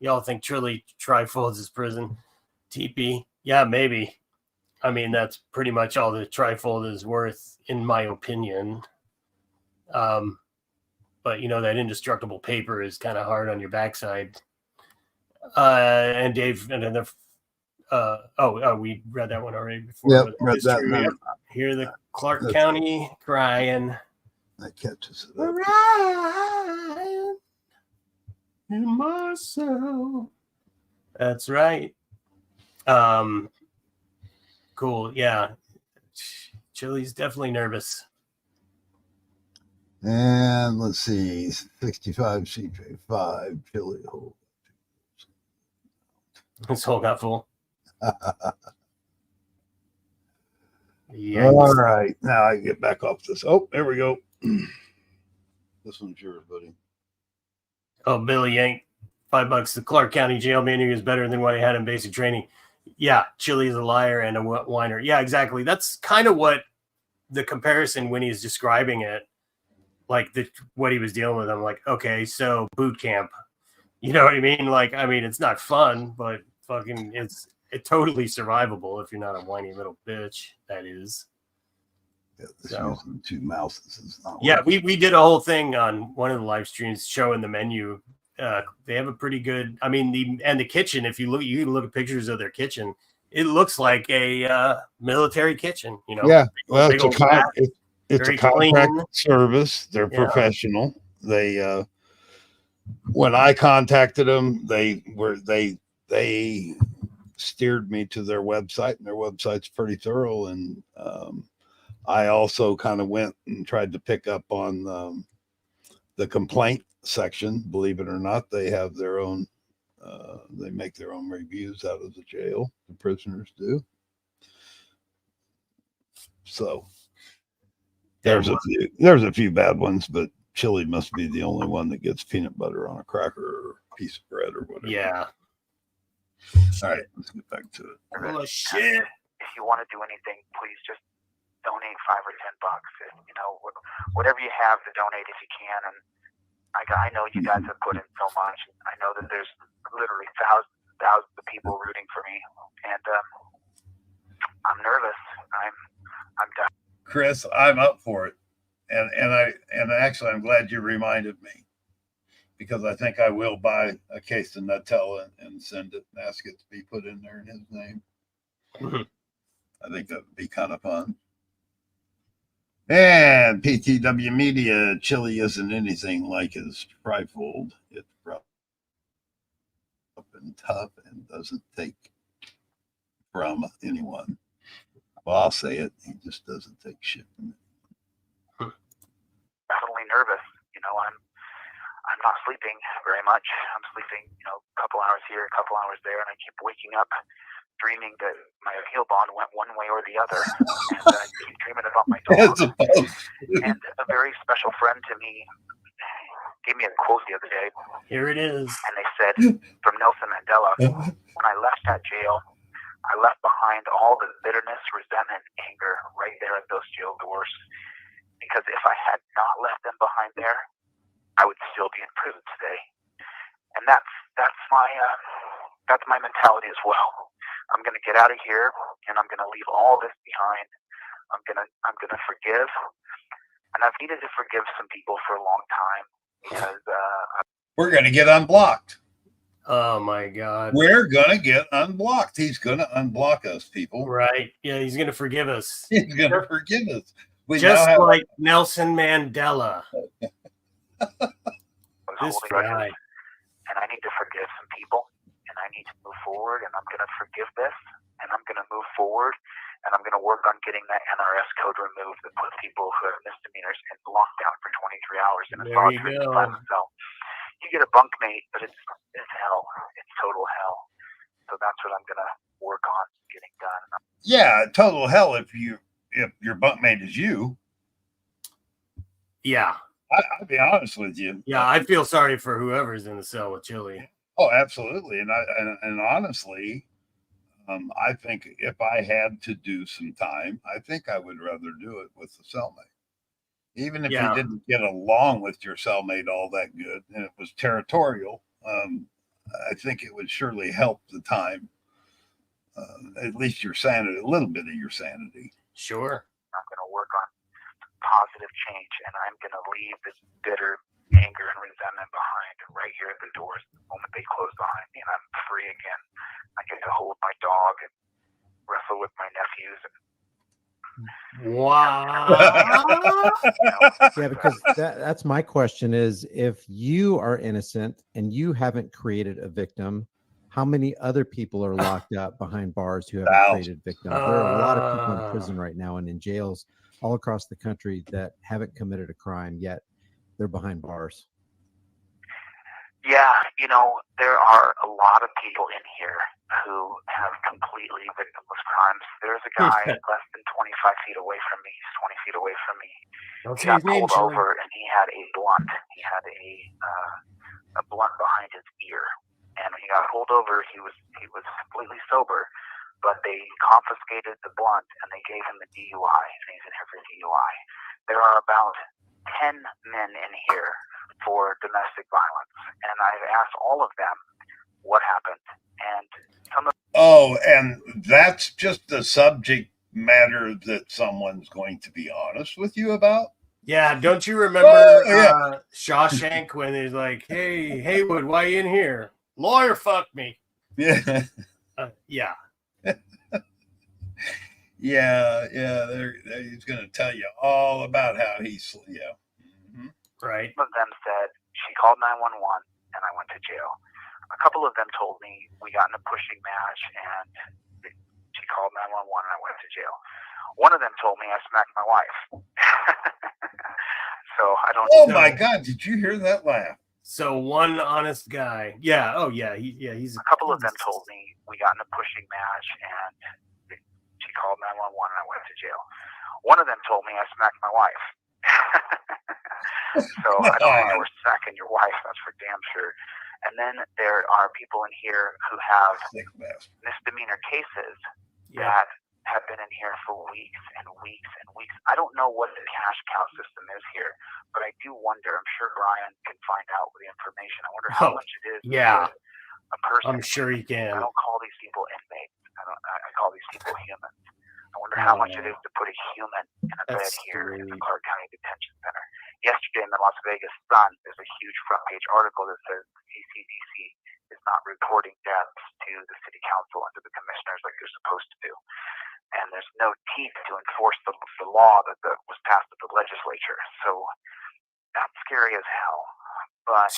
Y'all think Trilly trifolds his prison. TP. Yeah, maybe. I mean, that's pretty much all the trifold is worth, in my opinion. But that indestructible paper is kind of hard on your backside. And Dave, another. We read that one already before. Yep, read that. Here, the Clark County crying. That catches it. Ryan in my soul. That's right. Cool. Yeah. Chili's definitely nervous. And let's see, 65 CJ5 Chili hole. This hole got full. All right. Now I get back off this. Oh, there we go. This one's yours, buddy. Oh, Billy Yank, $5. The Clark County jail menu is better than what I had in basic training. Yeah, Chili is a liar and a whiner. Yeah, exactly. That's kind of what the comparison when he's describing it, like what he was dealing with. I'm like, okay, so boot camp. You know what I mean? Like, I mean, it's not fun, but fucking it's totally survivable if you're not a whiny little bitch. That is. Yeah, using 2 mouses is not. Yeah, we did a whole thing on one of the live streams showing the menu. They have a pretty good. I mean, the kitchen. If you look at pictures of their kitchen, it looks like a military kitchen. Yeah, well, it's a contract clean service. They're professional. They when I contacted them, they steered me to their website, and their website's pretty thorough. And I also kind of went and tried to pick up on the complaint section. Believe it or not, they have their own. They make their own reviews out of the jail. The prisoners do. So there's a few bad ones, but Chili must be the only one that gets peanut butter on a cracker or a piece of bread or whatever. Yeah. All right, let's get back to it. Oh shit! If you want to do anything, please just donate $5 or $10. You know, whatever you have to donate if you can. And I know you guys have put in so much. I know that there's literally thousands of people rooting for me, and I'm nervous. I'm done. Chris, I'm up for it. And actually I'm glad you reminded me, because I think I will buy a case of Nutella and send it and ask it to be put in there in his name. I think that would be kind of fun. And PTW Media, Chili isn't anything like his trifold. It's rough and tough and doesn't take from anyone. Well, I'll say it. He just doesn't take shit from it. Definitely nervous. You know, I'm not sleeping very much. I'm sleeping, you know, a couple hours here, a couple hours there, and I keep waking up dreaming that my appeal bond went one way or the other. And I keep dreaming about my dog. And a very special friend to me gave me a quote the other day. Here it is. And they said, from Nelson Mandela, when I left that jail, I left behind all the bitterness, resentment, anger right there at those jail doors. Because if I had not left them behind there, I would still be in prison today. And that's my mentality as well. I'm going to get out of here, and I'm going to leave all this behind. I'm going to forgive, and I've needed to forgive some people for a long time because we're going to get unblocked. Oh my God. We're going to get unblocked. He's going to unblock us, people. Right. Yeah, he's going to forgive us. He's going to forgive us. Just like Nelson Mandela. This guy. And I need to forgive some people, and I need to move forward, and I'm going to forgive this, and I'm going to move forward, and I'm going to work on getting that NRS code removed that puts people who have misdemeanors in lockdown for 23 hours in a solitary confinement cell. You get a bunkmate, but it's hell. It's total hell. So that's what I'm going to work on getting done. Yeah, total hell if your bunkmate is you. Yeah. I'll be honest with you. Yeah, I feel sorry for whoever's in the cell with Chili. Oh, absolutely. And honestly, I think if I had to do some time, I think I would rather do it with the cellmate. Even if you didn't get along with your cellmate all that good and it was territorial, I think it would surely help the time, at least your sanity, a little bit of your sanity. Sure. I'm going to work on positive change, and I'm going to leave this bitter anger and resentment behind right here at the doors the moment they close behind me, and I'm free again. I get to hold my dog and wrestle with my nephews. Wow. Yeah, because that's my question is, if you are innocent and you haven't created a victim, how many other people are locked up behind bars who haven't created victims? There are a lot of people in prison right now and in jails all across the country that haven't committed a crime yet. They're behind bars. Yeah, you know, there are a lot of people in here who have completely victimless crimes. There's a guy less than 25 feet away from me. He's 20 feet away from me. He got pulled over and he had a blunt. He had a blunt behind his ear. And when he got pulled over, he was completely sober. But they confiscated the blunt and they gave him a DUI, and he's in here for DUI. There are about 10 men in here for domestic violence, and I've asked all of them what happened, and some of and that's just the subject matter that someone's going to be honest with you about. Yeah, don't you remember Shawshank when he's like, "Hey, Haywood, why you in here? Lawyer fucked me." Yeah. Yeah. Yeah, he's going to tell you all about how he's, Right. Some of them said, she called 911 and I went to jail. A couple of them told me we got in a pushing match and she called 911 and I went to jail. One of them told me I smacked my wife. So I don't know. Oh my God, did you hear that laugh? So one honest guy. Yeah. Oh yeah. He's a couple of them told me we got in a pushing match and she called 911 and I went to jail. One of them told me I smacked my wife. So I don't think you were smacking your wife, that's for damn sure. And then there are people in here who have misdemeanor cases that have been in here for weeks and weeks and weeks. I don't know what the cash cow system is here, but I do wonder. I'm sure Brian can find out the information. I wonder how much it is. Yeah, to a person. I'm sure he can. I don't call these people inmates. I call these people humans. I wonder how much it is to put a human in a bed here in the Clark County Detention Center. Yesterday in the Las Vegas Sun, there's a huge front page article that says CCDC is not reporting deaths to the city council and to the commissioners like they're supposed to do. And there's no teeth to enforce the law that was passed at the legislature. So that's scary as hell. But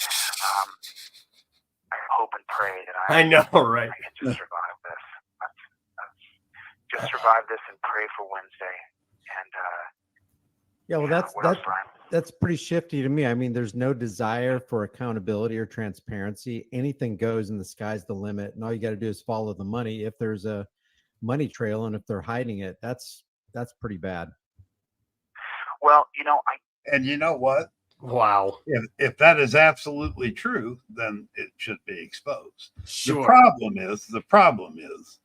I hope and pray that I know, right? I can just survive this. Just survive this and pray for Wednesday. And yeah, well, that's pretty shifty to me. I mean, there's no desire for accountability or transparency. Anything goes, and the sky's the limit. And all you got to do is follow the money. If there's a money trail, and if they're hiding it, that's pretty bad. Well, and you know what? Wow. If that is absolutely true, then it should be exposed. Sure. The problem is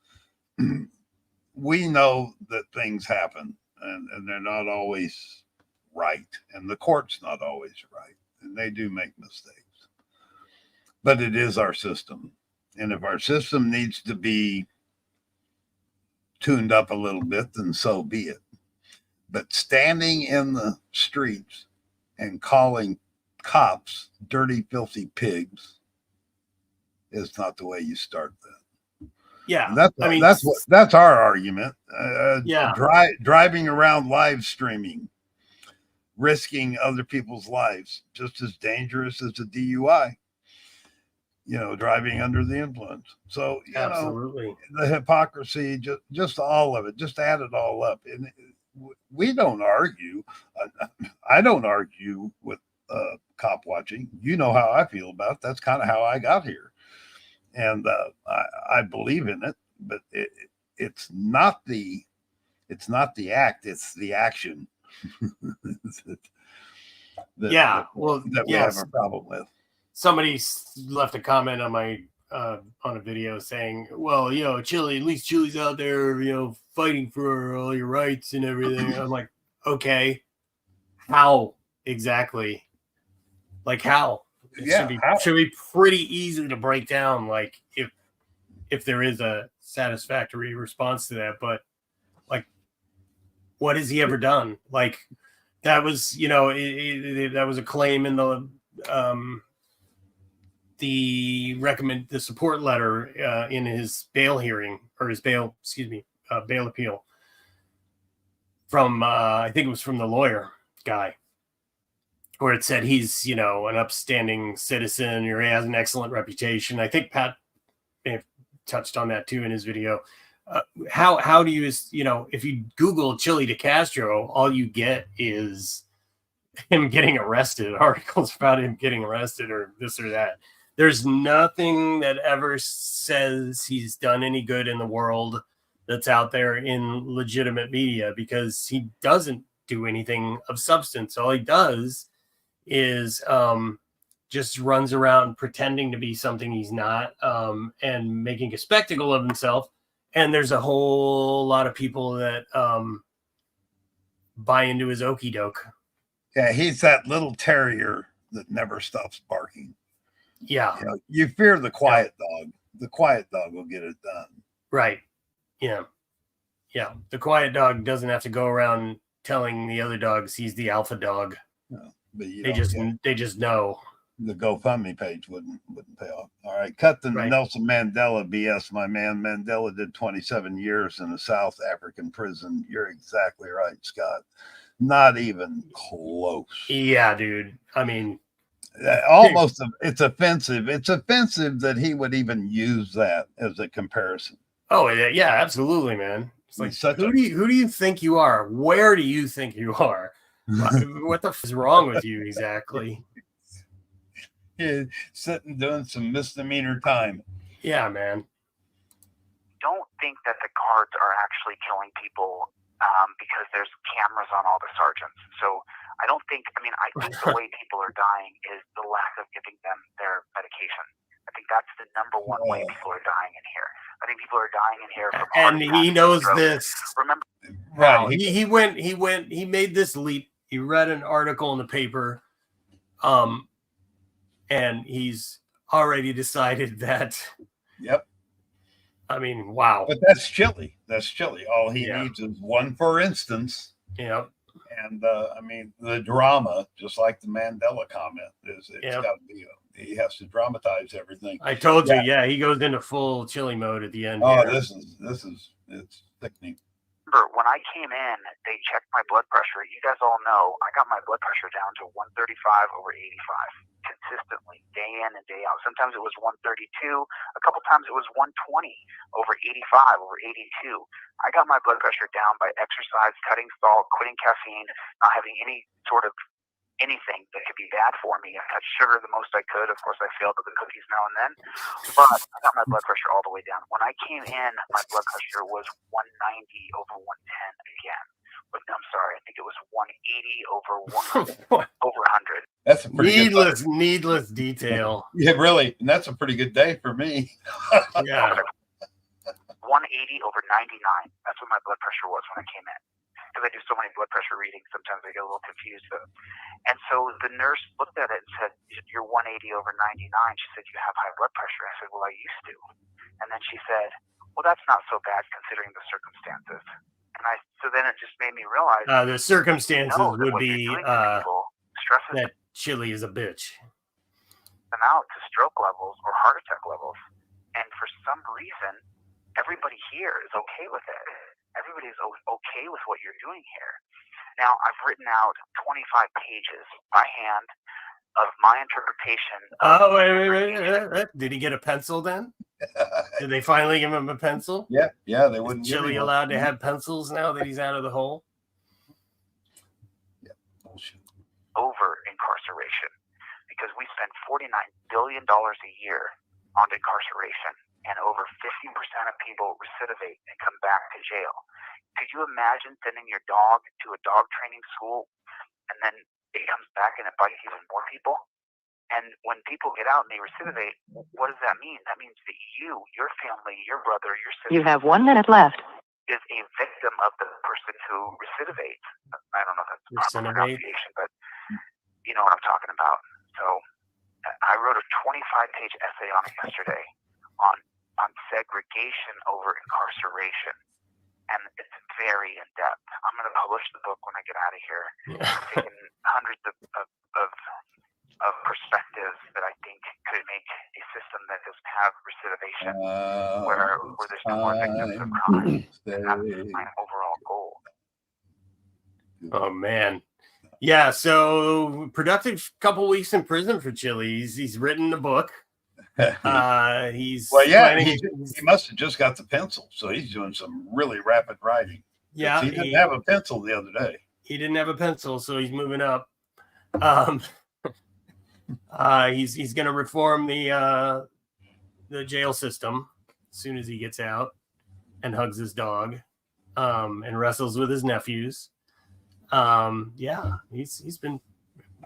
we know that things happen and they're not always right. And the court's not always right. And they do make mistakes. But it is our system. And if our system needs to be tuned up a little bit, then so be it. But standing in the streets and calling cops dirty, filthy pigs is not the way you start that. Yeah, and that's our argument. Yeah, driving around live streaming, risking other people's lives, just as dangerous as a DUI. Driving under the influence. So absolutely, the hypocrisy, just all of it, just add it all up. And we don't argue. I don't argue with cop watching. You know how I feel about it. That's kind of how I got here. And I believe in it, but it's not the act, it's the action that we have a problem with. Somebody left a comment on my on a video saying, well, Chili, at least Chili's out there, fighting for all your rights and everything. I'm like, okay, how exactly? Like how? It should be pretty easy to break down, like if there is a satisfactory response to that. But like, what has he ever done? Like that was, that was a claim in the support letter in his bail hearing, or his bail appeal from I think it was from the lawyer guy, where it said he's an upstanding citizen, or he has an excellent reputation. I think Pat may have touched on that too in his video. How do you, if you Google Chili DeCastro, all you get is him getting arrested, articles about him getting arrested, or this or that. There's nothing that ever says he's done any good in the world that's out there in legitimate media, because he doesn't do anything of substance. All he does is just runs around pretending to be something he's not, and making a spectacle of himself. And there's a whole lot of people that buy into his okie doke. Yeah, he's that little terrier that never stops barking. Yeah. You fear the quiet dog. The quiet dog will get it done. Right. Yeah. Yeah. The quiet dog doesn't have to go around telling the other dogs he's the alpha dog. No, but they just know. The GoFundMe page wouldn't pay off. All right. Cut the Nelson Mandela BS, my man. Mandela did 27 years in a South African prison. You're exactly right, Scott. Not even close. Yeah, dude. I mean, almost, it's offensive. It's offensive that he would even use that as a comparison. Oh yeah, absolutely, man. It's like, who do you think you are? Where do you think you are? What the f is wrong with you exactly? Sitting doing some misdemeanor time. Yeah, man. Don't think that the guards are actually killing people because there's cameras on all the sergeants. So I think the way people are dying is the lack of giving them their medication. I think that's the number one way people are dying in here. I think people are dying in here from And heart he attacks and knows strokes. this. Remember, Wow. Right. He made this leap. He read an article in the paper, and he's already decided that. Yep. I mean, wow. But that's chilly. That's chilly. All he Yeah. needs is one for instance. Yep. And I mean, the drama, just like the Mandela comment, it's Yep. got to be. He has to dramatize everything. I told you, yeah, he goes into full chili mode at the end. Oh, here. this is it's sickening. when I came in, they checked my blood pressure. You guys all know I got my blood pressure down to 135/85 consistently, day in and day out. Sometimes it was 132. A couple times it was 120/85/82. I got my blood pressure down by exercise, cutting salt, quitting caffeine, not having any sort of anything that could be bad for me. I cut sugar the most I could. Of course, I failed with the cookies now and then, but I got my blood pressure all the way down. When I came in, my blood pressure was 190/110 again. But I'm sorry, I think it was 180/100. Over 100. That's a pretty needless detail. Yeah, really, and that's a pretty good day for me. Yeah. 180/99. That's what my blood pressure was when I came in. Because I do so many blood pressure readings, sometimes I get a little confused. And so the nurse looked at it and said, "You're 180/99." She said, "You have high blood pressure." I said, "Well, I used to." And then she said, "Well, that's not so bad considering the circumstances." And so then it just made me realize The circumstances would what be you're doing to people stresses that chili is a bitch. them out to stroke levels or heart attack levels. And for some reason, everybody here is okay with it. Everybody's okay with what you're doing here. Now, I've written out 25 pages by hand of my interpretation. Oh, wait. Did he get a pencil then? Did they finally give him a pencil? Yeah, they wouldn't. Is Chili allowed to have pencils now that he's out of the hole? Yeah, bullshit. Over incarceration, because we spend $49 billion a year on incarceration, and over 50% of people recidivate and come back to jail. Could you imagine sending your dog to a dog training school and then it comes back and it bites even more people? And when people get out and they recidivate, what does that mean? That means that you, your family, your brother, your sister. You have 1 minute left. Is a victim of the person who recidivates. I don't know if that's the proper pronunciation, but you know what I'm talking about. So I wrote a 25-page essay on it yesterday on segregation over incarceration, and it's very in depth. I'm going to publish the book when I get out of here. I've taken hundreds of perspectives that I think could make a system that doesn't have recidivation, where there's no more victims of crime. And that's my overall goal. Oh man. Yeah, so productive couple weeks in prison for Chili. He's written a book. He's he must have just got the pencil, so he's doing some really rapid writing. Yeah, he didn't have a pencil the other day. He didn't have a pencil, so he's moving up. He's going to reform the jail system as soon as he gets out, and hugs his dog, and wrestles with his nephews. Yeah, he's been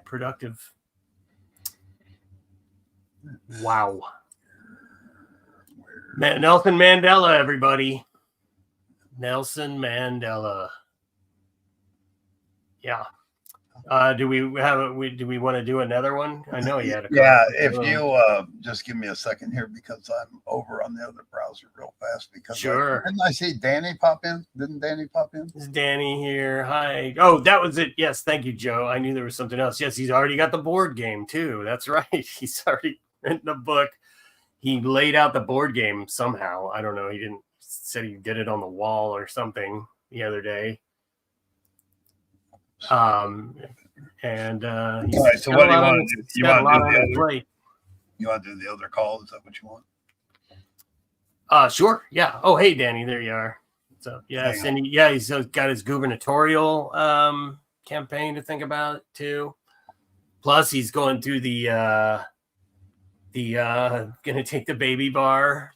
productive. Wow. Nelson Mandela, everybody. Nelson Mandela. Yeah. Do we want to do another one? I know you had a couple. Yeah, if you just give me a second here, because I'm over on the other browser real fast. Because sure. Didn't I see Danny pop in? Didn't Danny pop in? Is Danny here? Hi. Oh, that was it. Yes, thank you, Joe. I knew there was something else. Yes, he's already got the board game too. That's right. He's already written a book. He laid out the board game somehow. I don't know. He didn't said he did it on the wall or something the other day. And all right, so what do you want to do? You want to do the other call? Is that what you want? Sure. Yeah. Oh, hey, Danny, there you are. So yes, and he's got his gubernatorial campaign to think about too. Plus, he's going through the gonna take the baby bar.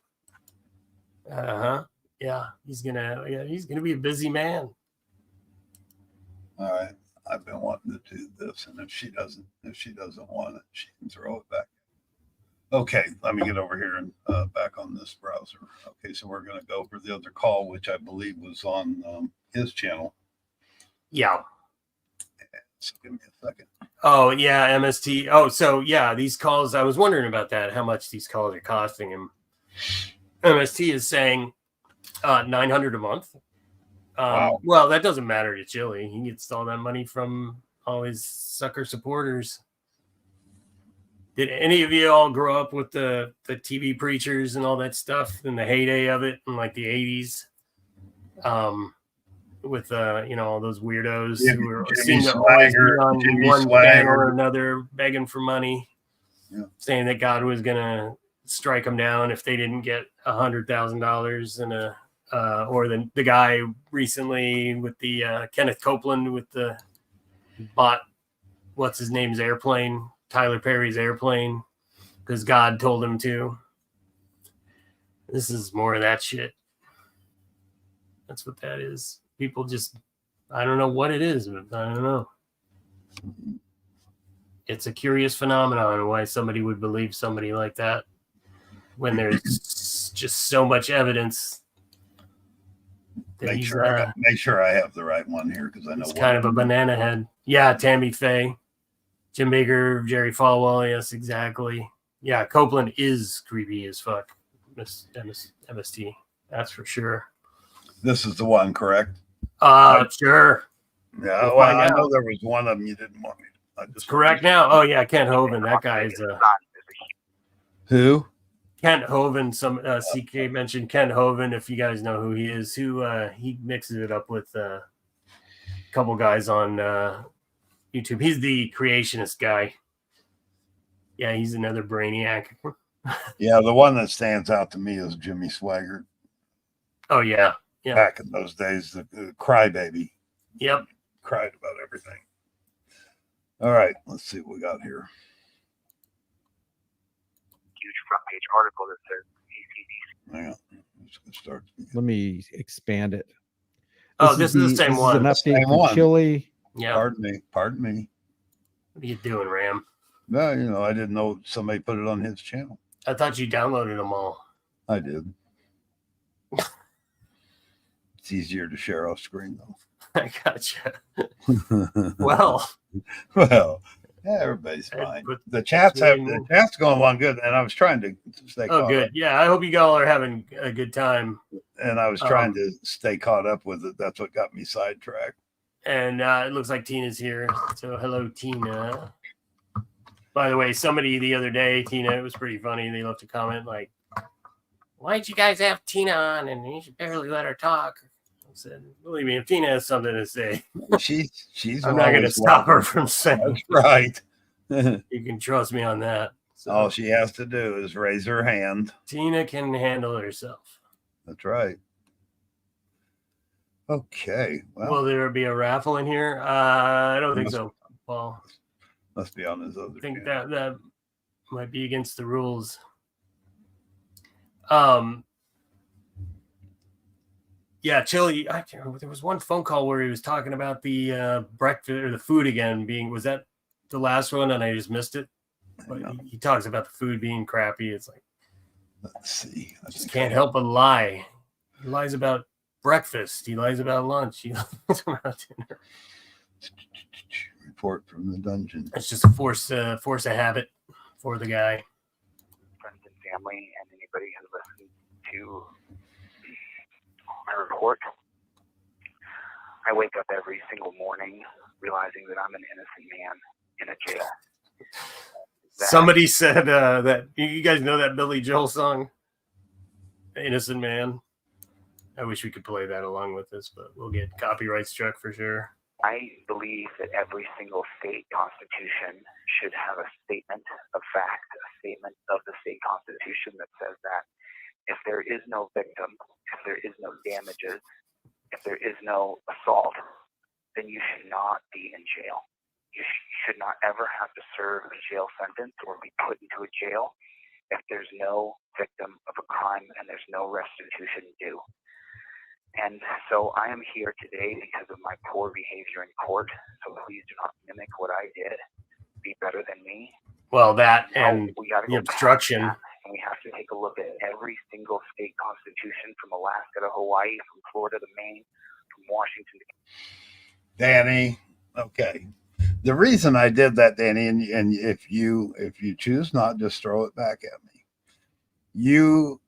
Yeah, he's gonna be a busy man. All right. I've been wanting to do this, and if she doesn't want it, she can throw it back. Okay, let me get over here and back on this browser. Okay, so we're going to go over the other call, which I believe was on his channel. Yeah. So give me a second. Oh yeah, MST. Oh, so yeah, these calls. I was wondering about that. How much these calls are costing him? MST is saying $900 a month. Wow. Well, that doesn't matter to Chili. He gets all that money from all his sucker supporters. Did any of you all grow up with the TV preachers and all that stuff in the heyday of it in like the 80s? With all those weirdos who were seem to always be on one channel or another begging for money, saying that God was gonna strike them down if they didn't get $100,000 in a or the guy recently with the Kenneth Copeland with the bought what's his name's airplane, Tyler Perry's airplane, because God told him to. This is more of that shit. That's what that is. People just, I don't know what it is, but I don't know. It's a curious phenomenon why somebody would believe somebody like that when there's just so much evidence. Make sure I have the right one here because I know he's kind of a banana head. Yeah, Tammy Faye, Jim Baker, Jerry Falwell. Yes, exactly. Yeah, Copeland is creepy as fuck. MST, that's for sure. This is the one, correct? Sure. Yeah, well, I know there was one of them you didn't want me to. It's correct now. Oh yeah, Kent Hovind. That guy is who? Kent Hovind. Some CK mentioned Kent Hovind. If you guys know who he is, who he mixes it up with a couple guys on YouTube. He's the creationist guy. Yeah, he's another brainiac. Yeah, the one that stands out to me is Jimmy Swaggart. Oh yeah. Yeah. Back in those days, the crybaby. Yep. Cried about everything. All right, let's see what we got here. Huge front page article that says ACDC. Hang on. Let's get started. Let me expand it. This is the same one. This is an update for Chili. Yeah. Pardon me. What are you doing, Ram? No, I didn't know somebody put it on his channel. I thought you downloaded them all. I did. It's easier to share off screen though. I gotcha. Well, yeah, everybody's fine. The chat's going along good, and I was trying to stay. Oh, good. Up. Yeah, I hope you all are having a good time. And I was trying to stay caught up with it. That's what got me sidetracked. And it looks like Tina's here. So hello, Tina. By the way, somebody the other day, Tina, it was pretty funny. They left a comment like, "Why'd you guys have Tina on? And you should barely let her talk." Said, believe me, if Tina has something to say, she's I'm not going to stop her from saying. That's right. You can trust me on that. So, all she has to do is raise her hand. Tina can handle herself. That's right. Okay. Well, will there be a raffle in here? I don't think so. Paul. Must be on his other. I think that might be against the rules. Yeah, Chili. I can't remember. There was one phone call where he was talking about the breakfast or the food again being. Was that the last one? And I just missed it. But he talks about the food being crappy. It's like, let's see. I just can't help but lie. He lies about breakfast. He lies about lunch. He lies about dinner. Report from the dungeon. It's just a force of habit for the guy. Friends and family and anybody who listened to my report. I wake up every single morning realizing that I'm an innocent man in a jail. Somebody said that you guys know that Billy Joel song, "Innocent Man." I wish we could play that along with this, but we'll get copyright struck for sure. I believe that every single state constitution should have a statement of fact, a statement of the state constitution that says that if there is no victim, if there is no damages, if there is no assault, then you should not be in jail. You should not ever have to serve a jail sentence or be put into a jail if there's no victim of a crime and there's no restitution due. And so I am here today because of my poor behavior in court. So please do not mimic what I did. Be better than me. Well, that Now and we got to the go past obstruction. that, and we have to take a look at every single state constitution from Alaska to Hawaii, from Florida to Maine, from Washington to Danny. Okay. The reason I did that, Danny, and if you choose not, just throw it back at me. You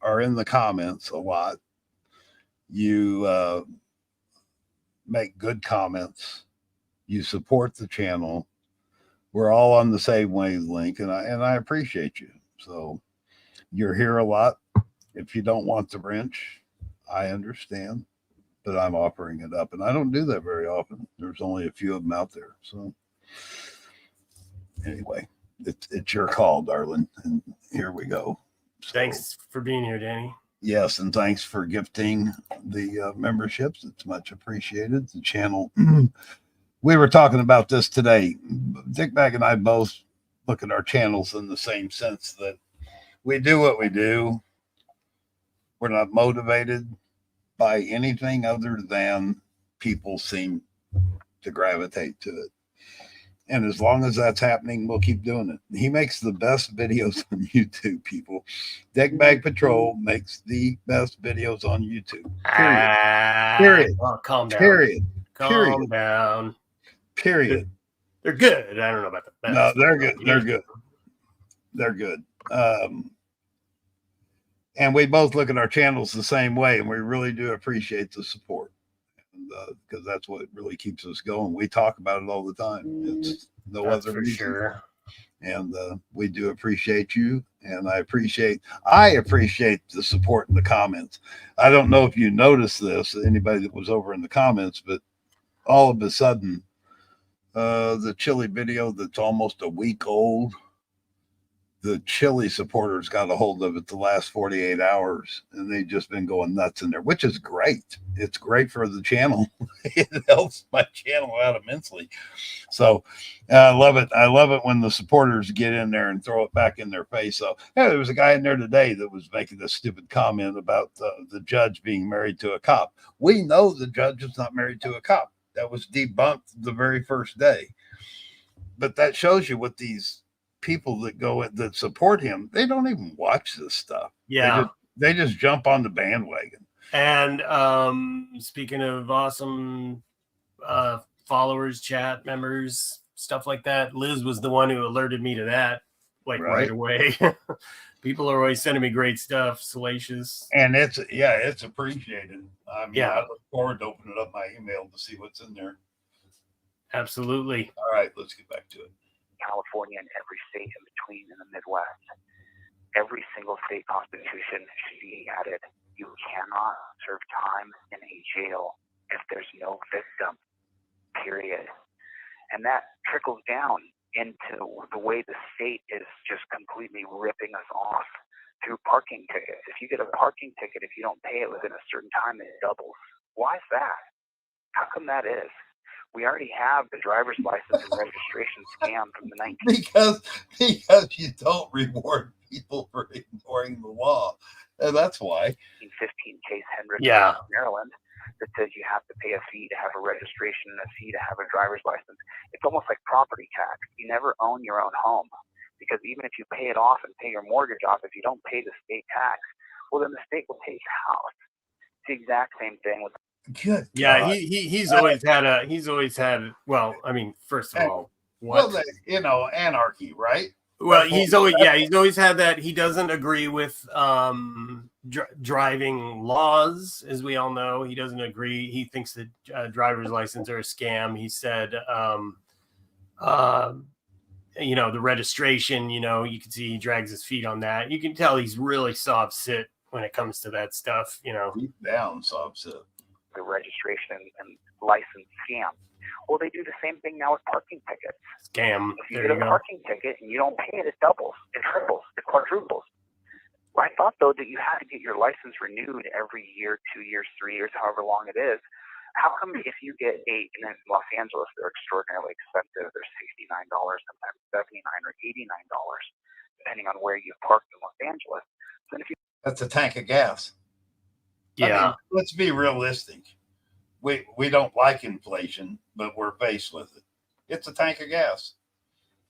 are in the comments a lot. You make good comments. You support the channel. We're all on the same wavelength, and I appreciate you. So you're here a lot. If you don't want the wrench, I understand, but I'm offering it up, and I don't do that very often. There's only a few of them out there. So anyway, it's your call, darling, and here we go. So, Thanks for being here, Danny. yes, and thanks for gifting the memberships. It's much appreciated. The channel. We were talking about this today. Dickbag and I both look at our channels in the same sense that we do what we do. We're not motivated by anything other than people seem to gravitate to it. And as long as that's happening, we'll keep doing it. He makes the best videos on YouTube, people. Dickbag Patrol makes the best videos on YouTube. Period. Oh, calm down. Period. Calm down. Period. They're good. I don't know about the best. No, they're good. They're good. They're good. And we both look at our channels the same way, and we really do appreciate the support. Because that's what really keeps us going. We talk about it all the time. It's no That's other for reason. sure. And we do appreciate you, and I appreciate the support in the comments. I don't know if you noticed this, anybody that was over in the comments, but all of a sudden, the chili video that's almost a week old, the chili supporters got a hold of it the last 48 hours, and they've just been going nuts in there, which is great. It's great for the channel. It helps my channel out immensely. So I love it. I love it when the supporters get in there and throw it back in their face. So yeah, there was a guy in there today that was making this stupid comment about the judge being married to a cop. We know the judge is not married to a cop. That was debunked the very first day. But that shows you what these people that that support him, they don't even watch this stuff. Yeah. They just jump on the bandwagon. And speaking of awesome followers, chat members, stuff like that, Liz was the one who alerted me to that right away. People are always sending me great stuff, salacious. And it's appreciated. I mean, I look forward to opening up my email to see what's in there. Absolutely. All right, let's get back to it. California and every state in between in the Midwest. Every single state constitution should be added. You cannot serve time in a jail if there's no victim, period. And that trickles down into the way the state is just completely ripping us off through parking tickets. If you get a parking ticket, if you don't pay it within a certain time, it doubles. Why is that? How come that is? We already have the driver's license and registration scam from the 19th. Because you don't reward people for ignoring the law. And that's why. 15 case Henry, Maryland, that says you have to pay a fee to have a registration and a fee to have a driver's license. It's almost like property tax. You never own your own home, because even if you pay it off and pay your mortgage off, if you don't pay the state tax, well, then the state will take your house. It's the exact same thing with. Good. Yeah, he's always had. Well, I mean, first of all, what? Well, anarchy, right? Well, he's always had that. He doesn't agree with driving laws, as we all know. He doesn't agree. He thinks that driver's license are a scam. He said, the registration. You can see he drags his feet on that. You can tell he's really soft sit when it comes to that stuff. Deep down soft sit. The registration and license scam. Well, they do the same thing now with parking tickets. Scam. If you get a parking ticket and you don't pay it, it doubles, it triples, it quadruples. Well, I thought, though, that you had to get your license renewed every year, 2 years, 3 years, however long it is. How come if you get and in Los Angeles, they're extraordinarily expensive. They're $69, sometimes $79 or $89, depending on where you've parked in Los Angeles. So if you That's a tank of gas. Yeah. I mean, let's be realistic. We don't like inflation, but we're faced with it. It's a tank of gas.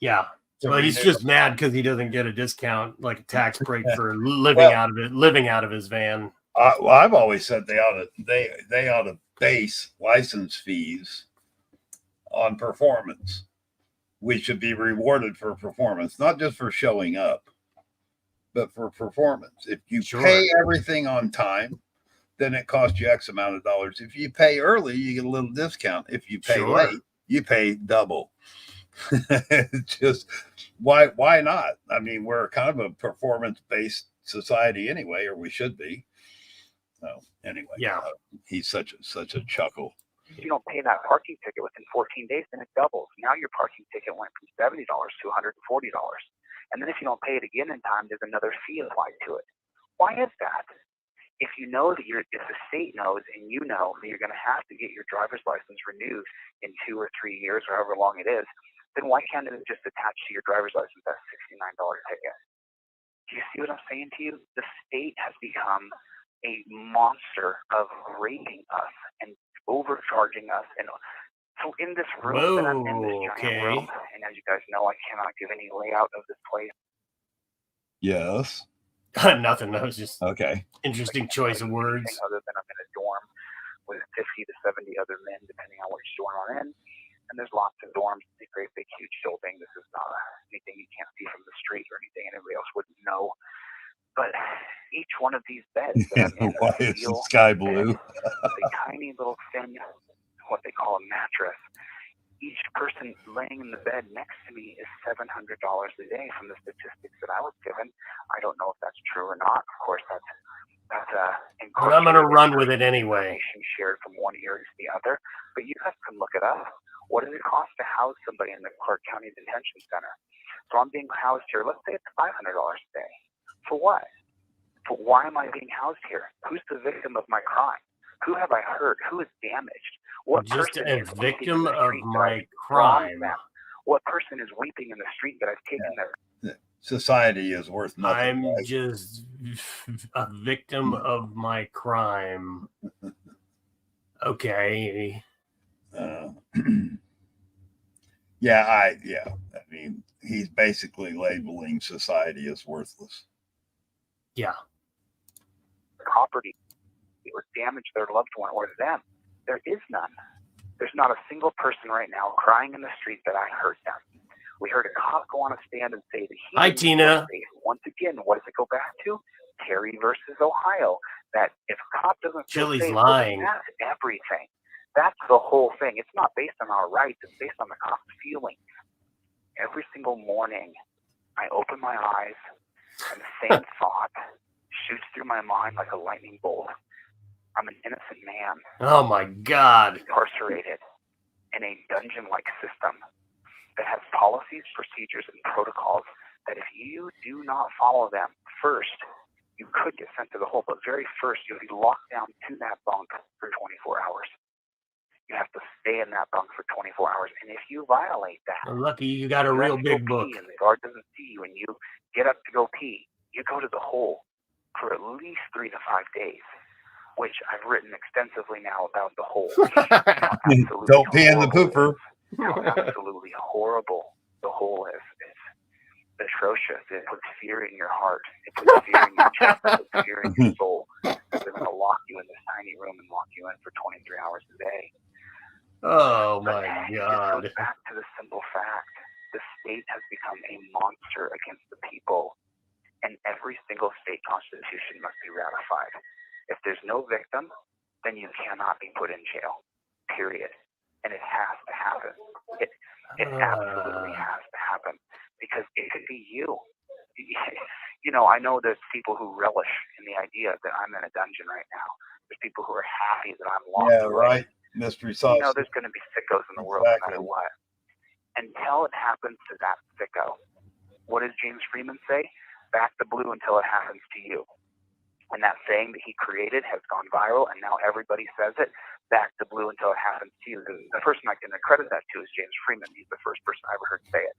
Yeah. to Well, he's renew. just mad because he doesn't get a discount, like a tax break for living Well- out of his van. Well, I've always said they ought to base license fees on performance. We should be rewarded for performance, not just for showing up, but for performance. If you pay everything on time, then it costs you X amount of dollars. If you pay early, you get a little discount. If you pay late, you pay double. Just why not? I mean, we're kind of a performance-based society anyway, or we should be. So anyway, yeah, he's such a chuckle. If you don't pay that parking ticket within 14 days, then it doubles. Now your parking ticket went from $70 to $140. And then if you don't pay it again in time, there's another fee applied to it. Why is that? If you know that if the state knows and you know that you're going to have to get your driver's license renewed in 2 or 3 years or however long it is, then why can't it just attach to your driver's license that $69 ticket? Do you see what I'm saying to you? The state has become a monster of raping us and overcharging us. And so in this room that I'm in, this giant room, and as you guys know, I cannot give any layout of this place. Yes. Nothing. That was just okay. Interesting choice of words. Other than I'm in a dorm with 50 to 70 other men, depending on which dorm I'm in. And there's lots of dorms. It's a great big huge building. This is not anything you can't see from the street or anything anybody else wouldn't know. But each one of these beds that I'm in, why is the sky blue? a tiny little thin, what they call a mattress. Each person laying in the bed next to me is $700 a day from the statistics that I was given. I don't know if that's true or not. Of course, that's but I'm going to run with it anyway. Shared from one ear to the other. But you guys can look it up. What does it cost to house somebody in the Clark County Detention Center? So I'm being housed here. Let's say it's $500 a day. For what? For why am I being housed here? Who's the victim of my crime? Who have I hurt? Who is damaged? What just a victim of my crime? What person is weeping in the street that I've taken their... Society is worth nothing. I'm just a victim of my crime. Okay. I mean, he's basically labeling society as worthless. Yeah. Property or damage their loved one or them. There is none. There's not a single person right now crying in the street that I hurt them. We heard a cop go on a stand and say that he... Hi, Tina. Once again, what does it go back to? Terry versus Ohio. That if a cop doesn't... Chili's lying. That's everything. That's the whole thing. It's not based on our rights. It's based on the cop's feelings. Every single morning, I open my eyes and the same thought shoots through my mind like a lightning bolt. I'm an innocent man. Oh my God. Incarcerated in a dungeon-like system that has policies, procedures, and protocols that if you do not follow them, first, you could get sent to the hole, but very first, you'll be locked down to that bunk for 24 hours. You have to stay in that bunk for 24 hours. And if you violate that... I'm lucky you got a real big book. And the guard doesn't see you and you get up to go pee, you go to the hole for at least 3 to 5 days, which I've written extensively now about the hole. Don't pee in the pooper. How absolutely horrible the hole is. It's atrocious. It puts fear in your heart. It puts fear in your chest. It puts fear in your soul. They're going to lock you in this tiny room and lock you in for 23 hours a day. Oh my God. It goes back to the simple fact. The state has become a monster against the people, and every single state constitution must be ratified. If there's no victim, then you cannot be put in jail, period. And it has to happen. It absolutely has to happen, because it could be you. You know, I know there's people who relish in the idea that I'm in a dungeon right now. There's people who are happy that I'm locked away. Right. Mystery sauce. You know, there's going to be sickos in the world no matter what. Until it happens to that sicko, what does James Freeman say? Back the blue until it happens to you. And that saying that he created has gone viral, and now everybody says it. Back the blue until it happens to you. The person I can credit that to is James Freeman. He's the first person I ever heard say it.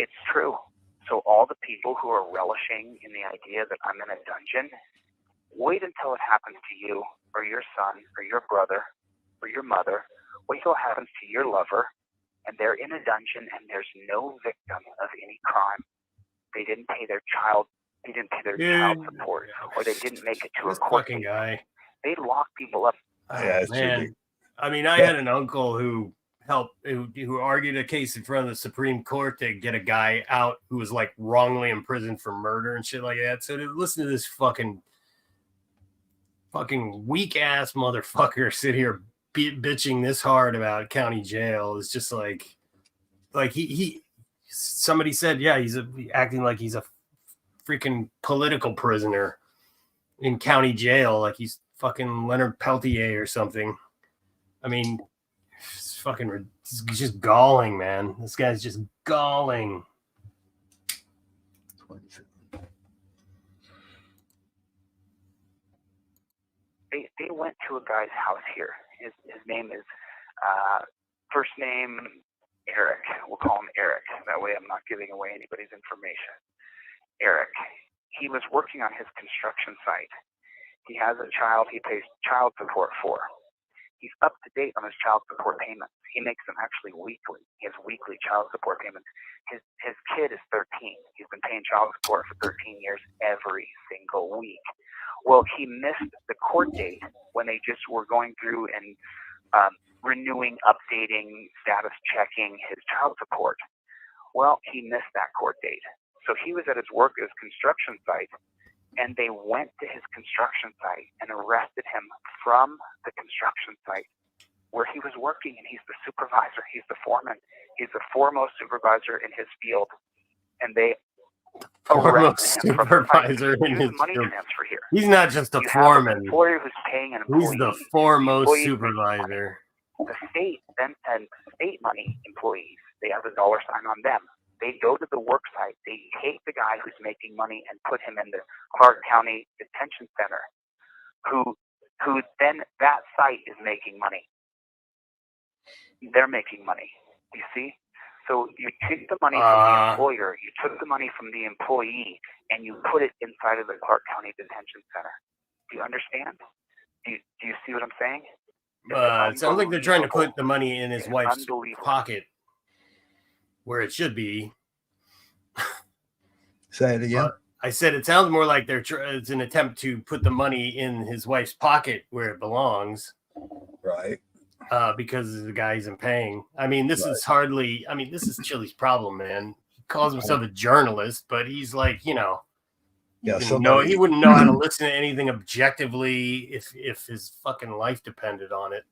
It's true. So all the people who are relishing in the idea that I'm in a dungeon, wait until it happens to you or your son or your brother or your mother. Wait till it happens to your lover and they're in a dungeon, and there's no victim of any crime. They didn't pay their child. They didn't pay their child support, or they didn't make it to a court fucking date. guy. They lock people up. Yeah, it's man. ridiculous. I mean, I had an uncle who argued a case in front of the Supreme Court to get a guy out who was like wrongly imprisoned for murder and shit like that. So to listen to this fucking weak ass motherfucker sit here bitching this hard about county jail is just like somebody said, yeah, he's acting like he's a freaking political prisoner in county jail, like he's fucking Leonard Peltier or something. I mean, it's just galling, man. This guy's just galling. They went to a guy's house here. His name is first name Eric. We'll call him Eric. That way I'm not giving away anybody's information. Eric. He was working on his construction site. He has a child he pays child support for. He's up to date on his child support payments. He makes them actually weekly. He has weekly child support payments. His kid is 13. He's been paying child support for 13 years every single week. Well, he missed the court date when they just were going through and renewing, updating, status checking his child support. Well, he missed that court date. So he was at his construction site, and they went to his construction site and arrested him from the construction site where he was working, and he's the supervisor, he's the foreman, he's the foremost supervisor in his field, and they arrested him from the site. Here's the money transfer here. He's not just a You foreman. have an employer who's paying an employee. He's the foremost Employees supervisor. The state then sends state money employees. They have a dollar sign on them. They go to the work site. They take the guy who's making money and put him in the Clark County Detention Center, who then that site is making money. They're making money. You see? So you took the money from the employer, you took the money from the employee, and you put it inside of the Clark County Detention Center. Do you understand? Do you see what I'm saying? It sounds like they're trying to put the money in his wife's pocket, where it should be. Say it again. I said it sounds more like it's an attempt to put the money in his wife's pocket where it belongs. Right. Because the guy isn't paying. I mean, this is hardly. I mean, this is Chili's problem, man. He calls himself a journalist, but he's like, you know, yeah. He wouldn't know how to listen to anything objectively if his fucking life depended on it.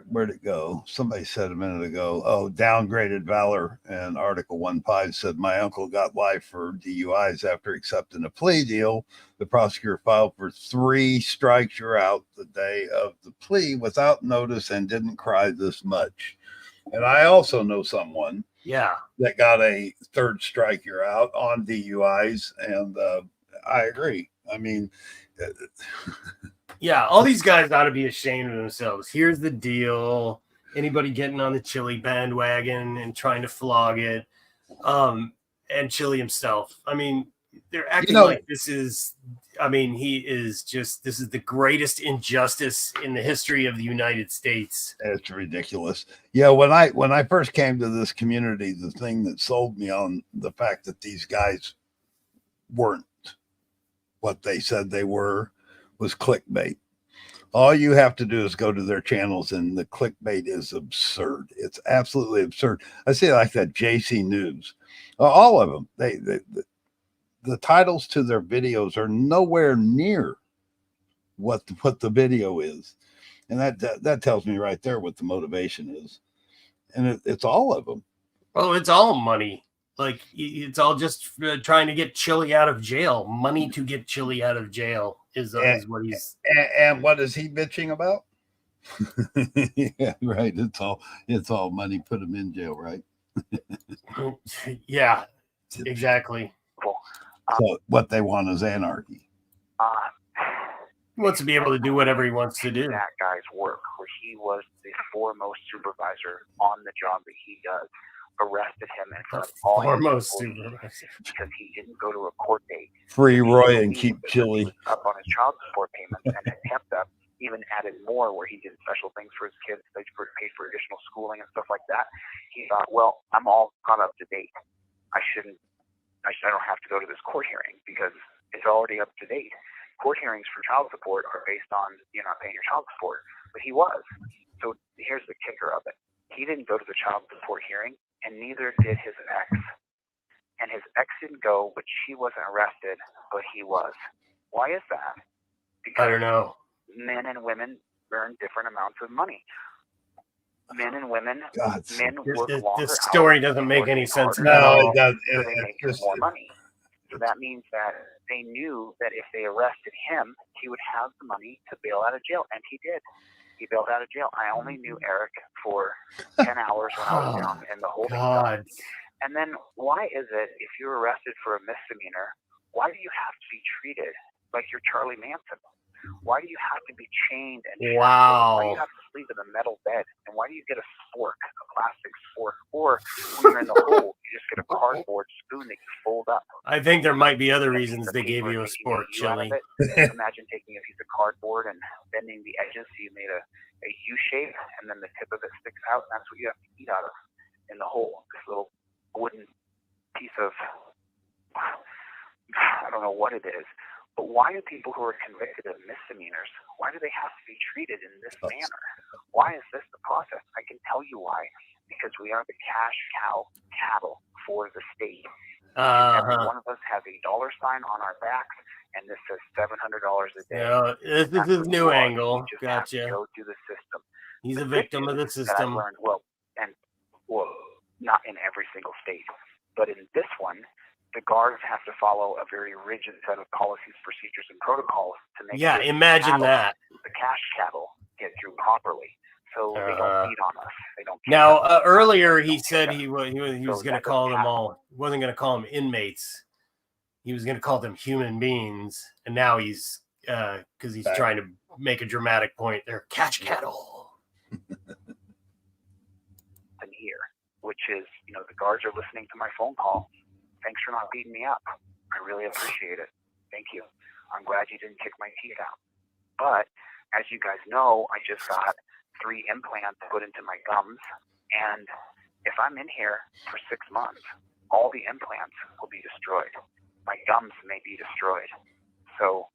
Where'd it go? Somebody said a minute ago, downgraded Valor, and Article 1.5 said, my uncle got life for DUIs after accepting a plea deal. The prosecutor filed for 3 strikes you're out the day of the plea without notice and didn't cry this much. And I also know someone that got a 3rd strike you're out on DUIs, and I agree. I mean, yeah, all these guys ought to be ashamed of themselves. Here's the deal. Anybody getting on the Chili bandwagon and trying to flog it. And Chili himself. I mean, they're acting like this is, this is the greatest injustice in the history of the United States. It's ridiculous. Yeah, when I first came to this community, the thing that sold me on the fact that these guys weren't what they said they were was clickbait. All you have to do is go to their channels, and the clickbait is absurd. It's absolutely absurd. I say like that JC News, all of them. The titles to their videos are nowhere near what the video is, and that tells me right there what the motivation is. And it's all of them. Well, it's all money. Like, it's all just trying to get Chili out of jail. Money to get Chili out of jail is what he's. And what is he bitching about? Yeah, right. It's all money. Put him in jail, right? Yeah, exactly. So what they want is anarchy. He wants to be able to do whatever he wants to do. That guy's work, where he was the foremost supervisor on the job that he does, arrested him in front of all foremost supervisor because he didn't go to a court date. Free Roy and keep Chili up on his child support payments and it kept up even added more where he did special things for his kids. They paid for additional schooling and stuff like that. He thought, well, I'm all caught up to date. I don't have to go to this court hearing because it's already up to date. Court hearings for child support are based on you're not paying your child support, but he was. So here's the kicker of it. He didn't go to the child support hearing, and neither did his ex. And his ex didn't go, but she wasn't arrested, but he was. Why is that? Because I don't know. men and women earn different amounts of money. Men and women, God, men work longer. This story hours, doesn't they make work any sense harder, at no, all. it does. so they make It's just, more money. So that means that they knew that if they arrested him, he would have the money to bail out of jail, and he did. He bailed out of jail. I only knew Eric for 10 hours when I was down in the holding cell. God. And then why is it if you're arrested for a misdemeanor, why do you have to be treated like you're Charlie Manson? Why do you have to be chained and shackled? Why do you Wow. have to sleep in a metal bed? And why do you get a fork, a plastic fork? Or when you're in the hole, you just get a cardboard spoon that you fold up. I think there might be other And a reasons piece of they gave paper you a making sport, U out of Chili. it. Imagine taking a piece of cardboard and bending the edges so you made a U shape, and then the tip of it sticks out. And that's what you have to eat out of in the hole. This little wooden piece of, I don't know what it is. But why do people who are convicted of misdemeanors, why do they have to be treated in this manner? Why is this the process? I can tell you why. Because we are the cash cow cattle for the state. Every one of us has a dollar sign on our backs, and this says $700 a day. Yeah, this is his new angle. You just have to Gotcha. go through the system. He's a The good victim of the news that I've system. learned, well, not in every single state, but in this one, the guards have to follow a very rigid set of policies, procedures, and protocols to make Yeah, sure imagine cattle, that. the cash cattle get through properly, so they don't beat on us. They don't. Now, kick us. earlier They he don't said kick he us. was So going to that call doesn't them happen. all. He wasn't going to call them inmates. He was going to call them human beings, and now he's because he's trying to make a dramatic point. They're cash cattle. And here, which is, the guards are listening to my phone call. Thanks for not beating me up. I really appreciate it. Thank you. I'm glad you didn't kick my teeth out. But as you guys know, I just got 3 implants put into my gums, and if I'm in here for 6 months, all the implants will be destroyed. My gums may be destroyed. So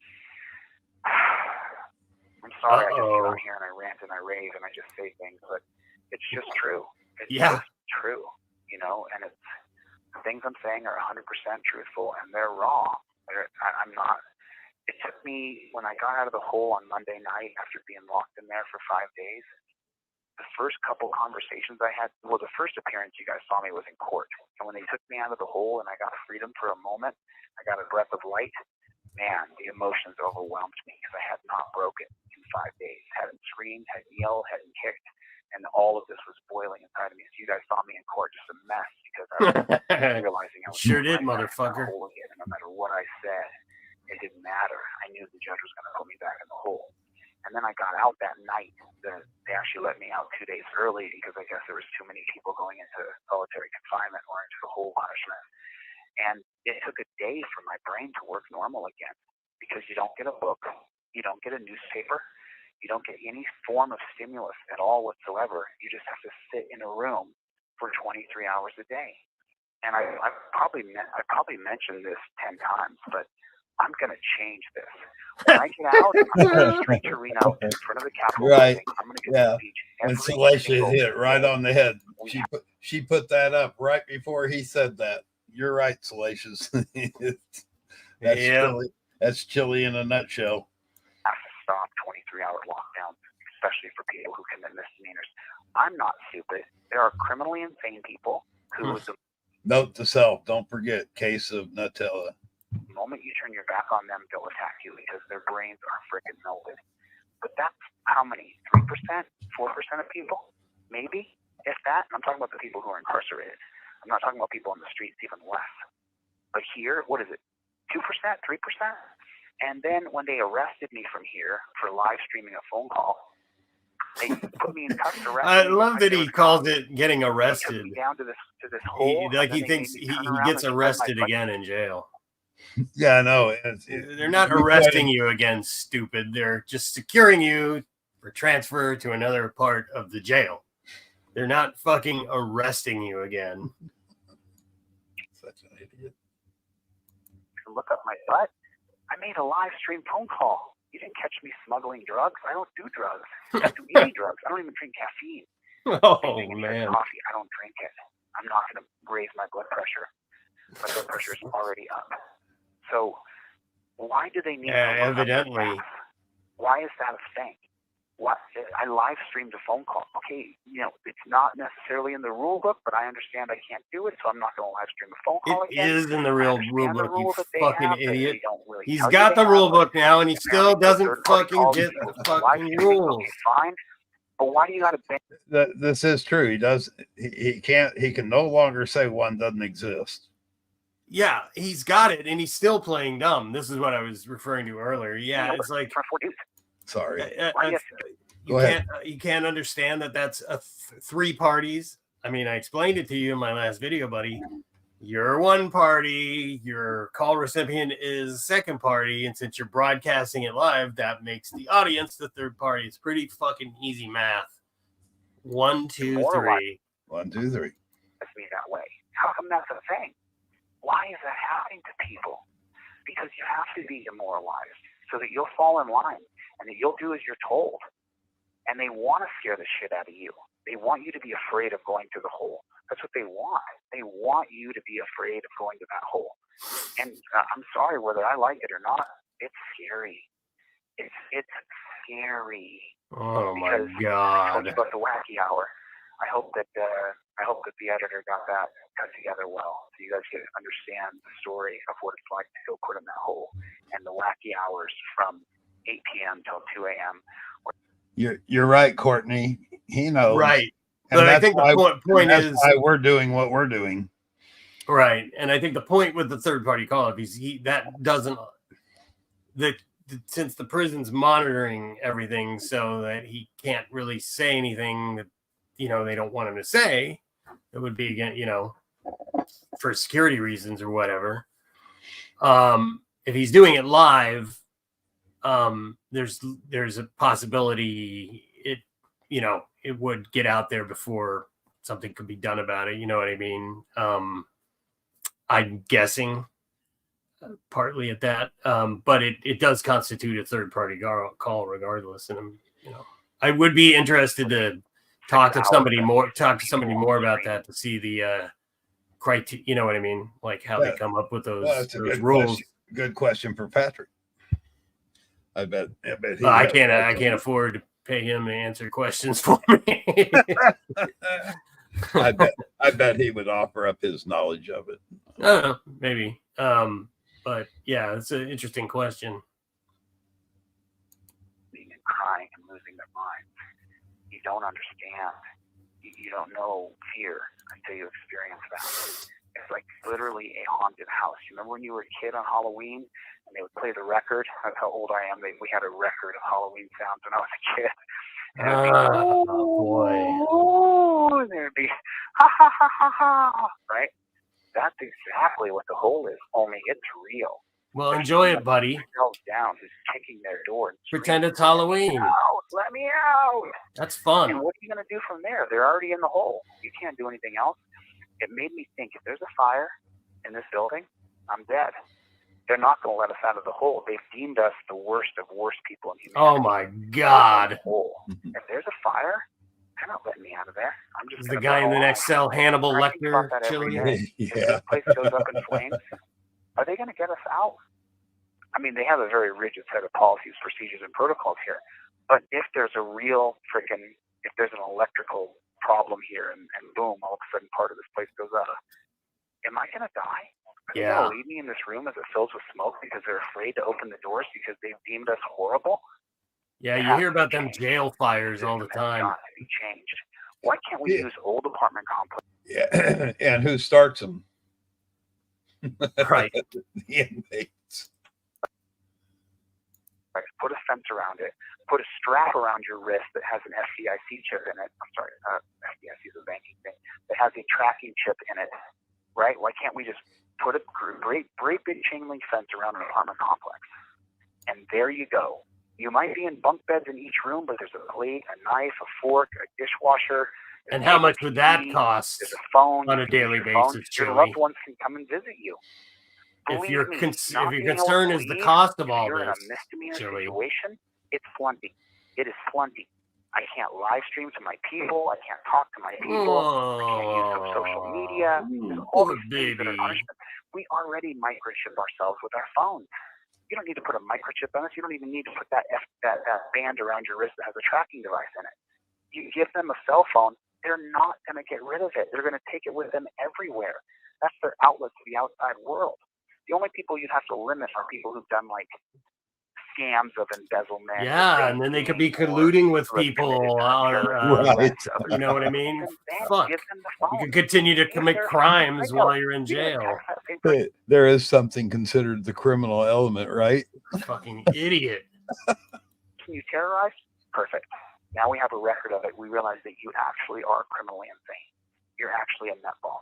I'm sorry I just get on here and I rant and I rave and I just say things, but it's just true. It's just true, and it's the things I'm saying are 100% truthful, and they're raw. I'm not. It took me, when I got out of the hole on Monday night after being locked in there for 5 days, the first couple conversations I had, well, the first appearance you guys saw me was in court. And when they took me out of the hole and I got freedom for a moment, I got a breath of light, man, the emotions overwhelmed me because I had not broken in 5 days. Hadn't screamed, hadn't yelled, hadn't kicked, and all of this was boiling inside of me. So you guys saw me in court just a mess because I was realizing I was Sure did, right back in the motherfucker. hole again. And no matter what I said, it didn't matter. I knew the judge was going to put me back in the hole. And then I got out that night. They actually let me out 2 days early because I guess there was too many people going into solitary confinement or into the hole punishment. And it took a day for my brain to work normal again because you don't get a book, you don't get a newspaper, you don't get any form of stimulus at all whatsoever. You just have to sit in a room for 23 hours a day. And I probably mentioned this 10 times, but I'm going to change this. When I get out, I'm going to street to Reno in front of the Capitol Right. building. I'm going to get to the beach. And every Salacia single hit it right day. on the head. We She put that up right before he said that. You're right, Salacious. That's Chili in a nutshell. have to stop 23-hour lockdowns, especially for people who commit misdemeanors. I'm not stupid. There are criminally insane people who, the Note to self, don't forget, case of Nutella. moment you turn your back on them, they'll attack you because their brains are freaking melted. But that's how many? 3%? 4% of people? Maybe? If that? I'm talking about the people who are incarcerated. I'm not talking about people on the streets, even less. But here, what is it? 2%? 3%? And then when they arrested me from here for live streaming a phone call, they put me in cuffs. I love that he calls it getting They arrested. took me down to this hole. Like and he then they thinks made me he turn around gets and spread my arrested butt again in jail. Yeah, no, They're not arresting you again, stupid. They're just securing you for transfer to another part of the jail. They're not fucking arresting you again. Such an idiot. Look up my butt. I made a live stream phone call. You didn't catch me smuggling drugs. I don't do drugs. I don't do any drugs. I don't even drink caffeine. Oh, Anything man. coffee, I don't drink it. I'm not going to raise my blood pressure. My blood pressure is already up. So why do they need to look evidently. up the staff? Why is that a thing? What I live streamed a phone call. Okay, it's not necessarily in the rule book, but I understand I can't do it, so I'm not going to live stream a phone call It again. is in the real rule book, you fucking idiot. Really He's got the rule book now, and he still doesn't fucking get the fucking rules. Okay, fine. But why do you got to ban? This is true. He does. He can't. He can no longer say one doesn't exist. Yeah, he's got it, and he's still playing dumb. This is what I was referring to earlier. Yeah, it's like Sorry. You can't understand that that's three parties. I mean, I explained it to you in my last video, buddy. You're one party, your call recipient is second party, and since you're broadcasting it live, that makes the audience the third party. It's pretty fucking easy math. 1, 2, 3. 1, 2, 3. It's me that way. How come that's a thing? Why is that happening to people? Because you have to be demoralized so that you'll fall in line and that you'll do as you're told. And they want to scare the shit out of you. They want you to be afraid of going to the hole. That's what they want. They want you to be afraid of going to that hole. And I'm sorry, whether I like it or not, it's scary. It's scary. Oh my because God. I told you about the wacky hour. I hope that the editor got that cut together well, so you guys can understand the story of what it's like to feel put in that hole and the wacky hours from 8 p.m. till 2 a.m. You're right, Courtney. He knows. Right. And But I think the point is why we're doing what we're doing. Right. And I think the point with the third party call up is since the prison's monitoring everything so that he can't really say anything that they don't want him to say, it would be again, for security reasons or whatever. If he's doing it live, there's a possibility it would get out there before something could be done about it. You know what I mean? I'm guessing partly at that, but it does constitute a third party call regardless. And I would be interested to talk to somebody more about that to see the criteria. You know what I mean? Like how they come up with those rules. Good question for Patrick. I bet I can't afford to pay him to answer questions for me. I bet he would offer up his knowledge of it. I don't know, maybe. But yeah, it's an interesting question. And crying and losing their minds. You don't understand. You don't know fear until you experience that. It's like literally a haunted house. You remember when you were a kid on Halloween and they would play the record? That's how old I am. We had a record of Halloween sounds when I was a kid. And and there'd be ha ha ha ha ha, right? That's exactly what the hole is. Only it's real. Well, enjoy it, buddy. Down, who's kicking their door. And pretend it's Halloween. Let me out. That's fun. And what are you going to do from there? They're already in the hole. You can't do anything else. It made me think, if there's a fire in this building, I'm dead. They're not going to let us out of the hole. They've deemed us the worst of worst people in humanity. Oh my God. If there's a fire, they're not letting me out of there. I'm just the guy in the next cell, Hannibal Lecter. If this place goes up in flames, are they going to get us out? I mean, they have a very rigid set of policies, procedures, and protocols here. But if there's a real if there's an electrical problem here and boom, all of a sudden part of this place goes up, am I going to die? Are they going to leave me in this room as it fills with smoke because they're afraid to open the doors because they've deemed us horrible? Yeah, you hear about them jail fires all the time. Got to be changed. Why can't we use old apartment complexes? Yeah, and who starts them? Right. The inmates. Right. Put a fence around it. Put a strap around your wrist that has an FDIC chip in it. I'm sorry, FDIC is a banking thing. That has a tracking chip in it. Right? Why can't we just put a great big chain link fence around an apartment complex. And there you go. You might be in bunk beds in each room, but there's a plate, a knife, a fork, a dishwasher. And how much would that cost There's a phone on a daily basis, Your Chili? loved ones can come and visit you. If your Believe me, not being able concern to is the leave, cost of if all you're in a this, misdemeanor Chili. situation, it's plenty. It is plenty. I can't live stream to my people. I can't talk to my people. I can't use some social media. There's all Poor these things that are baby. punishment. We already microchip ourselves with our phones. You don't need to put a microchip on us. You don't even need to put that band around your wrist that has a tracking device in it. You give them a cell phone, they're not going to get rid of it. They're going to take it with them everywhere. That's their outlet to the outside world. The only people you'd have to limit are people who've done like scams of embezzlement. Yeah, and then they could be colluding with people. Right. You know what I mean? Then Fuck. give them the phone. You could continue to commit they're- crimes I know. while you're in You're gonna jail. text that same person. There is something considered the criminal element, right? Fucking idiot. Can you terrorize? Perfect. Now we have a record of it. We realize that you actually are criminally insane. You're actually a nutball.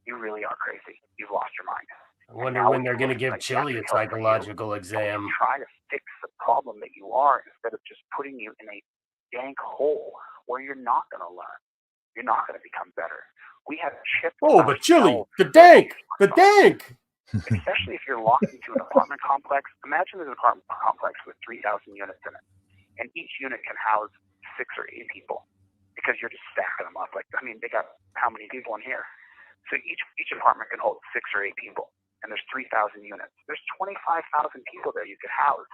You really are crazy. You've lost your mind. I wonder when they're going to give Chili a psychological exam. Try to fix the problem that you are instead of just putting you in a dank hole where you're not going to learn. You're not going to become better. We have chipped. Oh, but Chili, the dank. Especially if you're locked into an apartment complex. Imagine there's an apartment complex with 3,000 units in it, and each unit can house 6 or 8 people because you're just stacking them up. Like, I mean, they got how many people in here? So each apartment can hold 6 or 8 people, and there's 3,000 units. There's 25,000 people there you could house,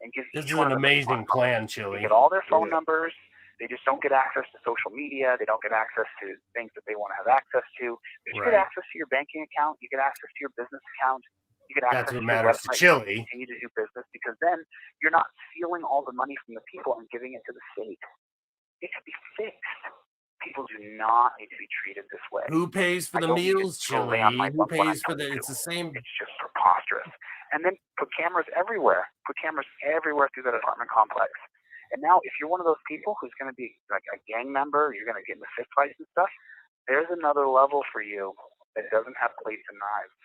and give. This each is one an of them amazing plan, They Chili. get all their phone numbers. They just don't get access to social media. They don't get access to things that they want to have access to. But you get access to your banking account. You get access to your business account. You get access That's what to your matters to website. Chili. You continue to do business because then you're not stealing all the money from the people and giving it to the state. It should be fixed. People do not need to be treated this way. Who pays for the meals, Chili? Who pays for the? It's the same. It's just preposterous. And then put cameras everywhere. Put cameras everywhere through that apartment complex. And now, if you're one of those people who's going to be like a gang member, you're going to get into fist fights and stuff, there's another level for you that doesn't have plates and knives.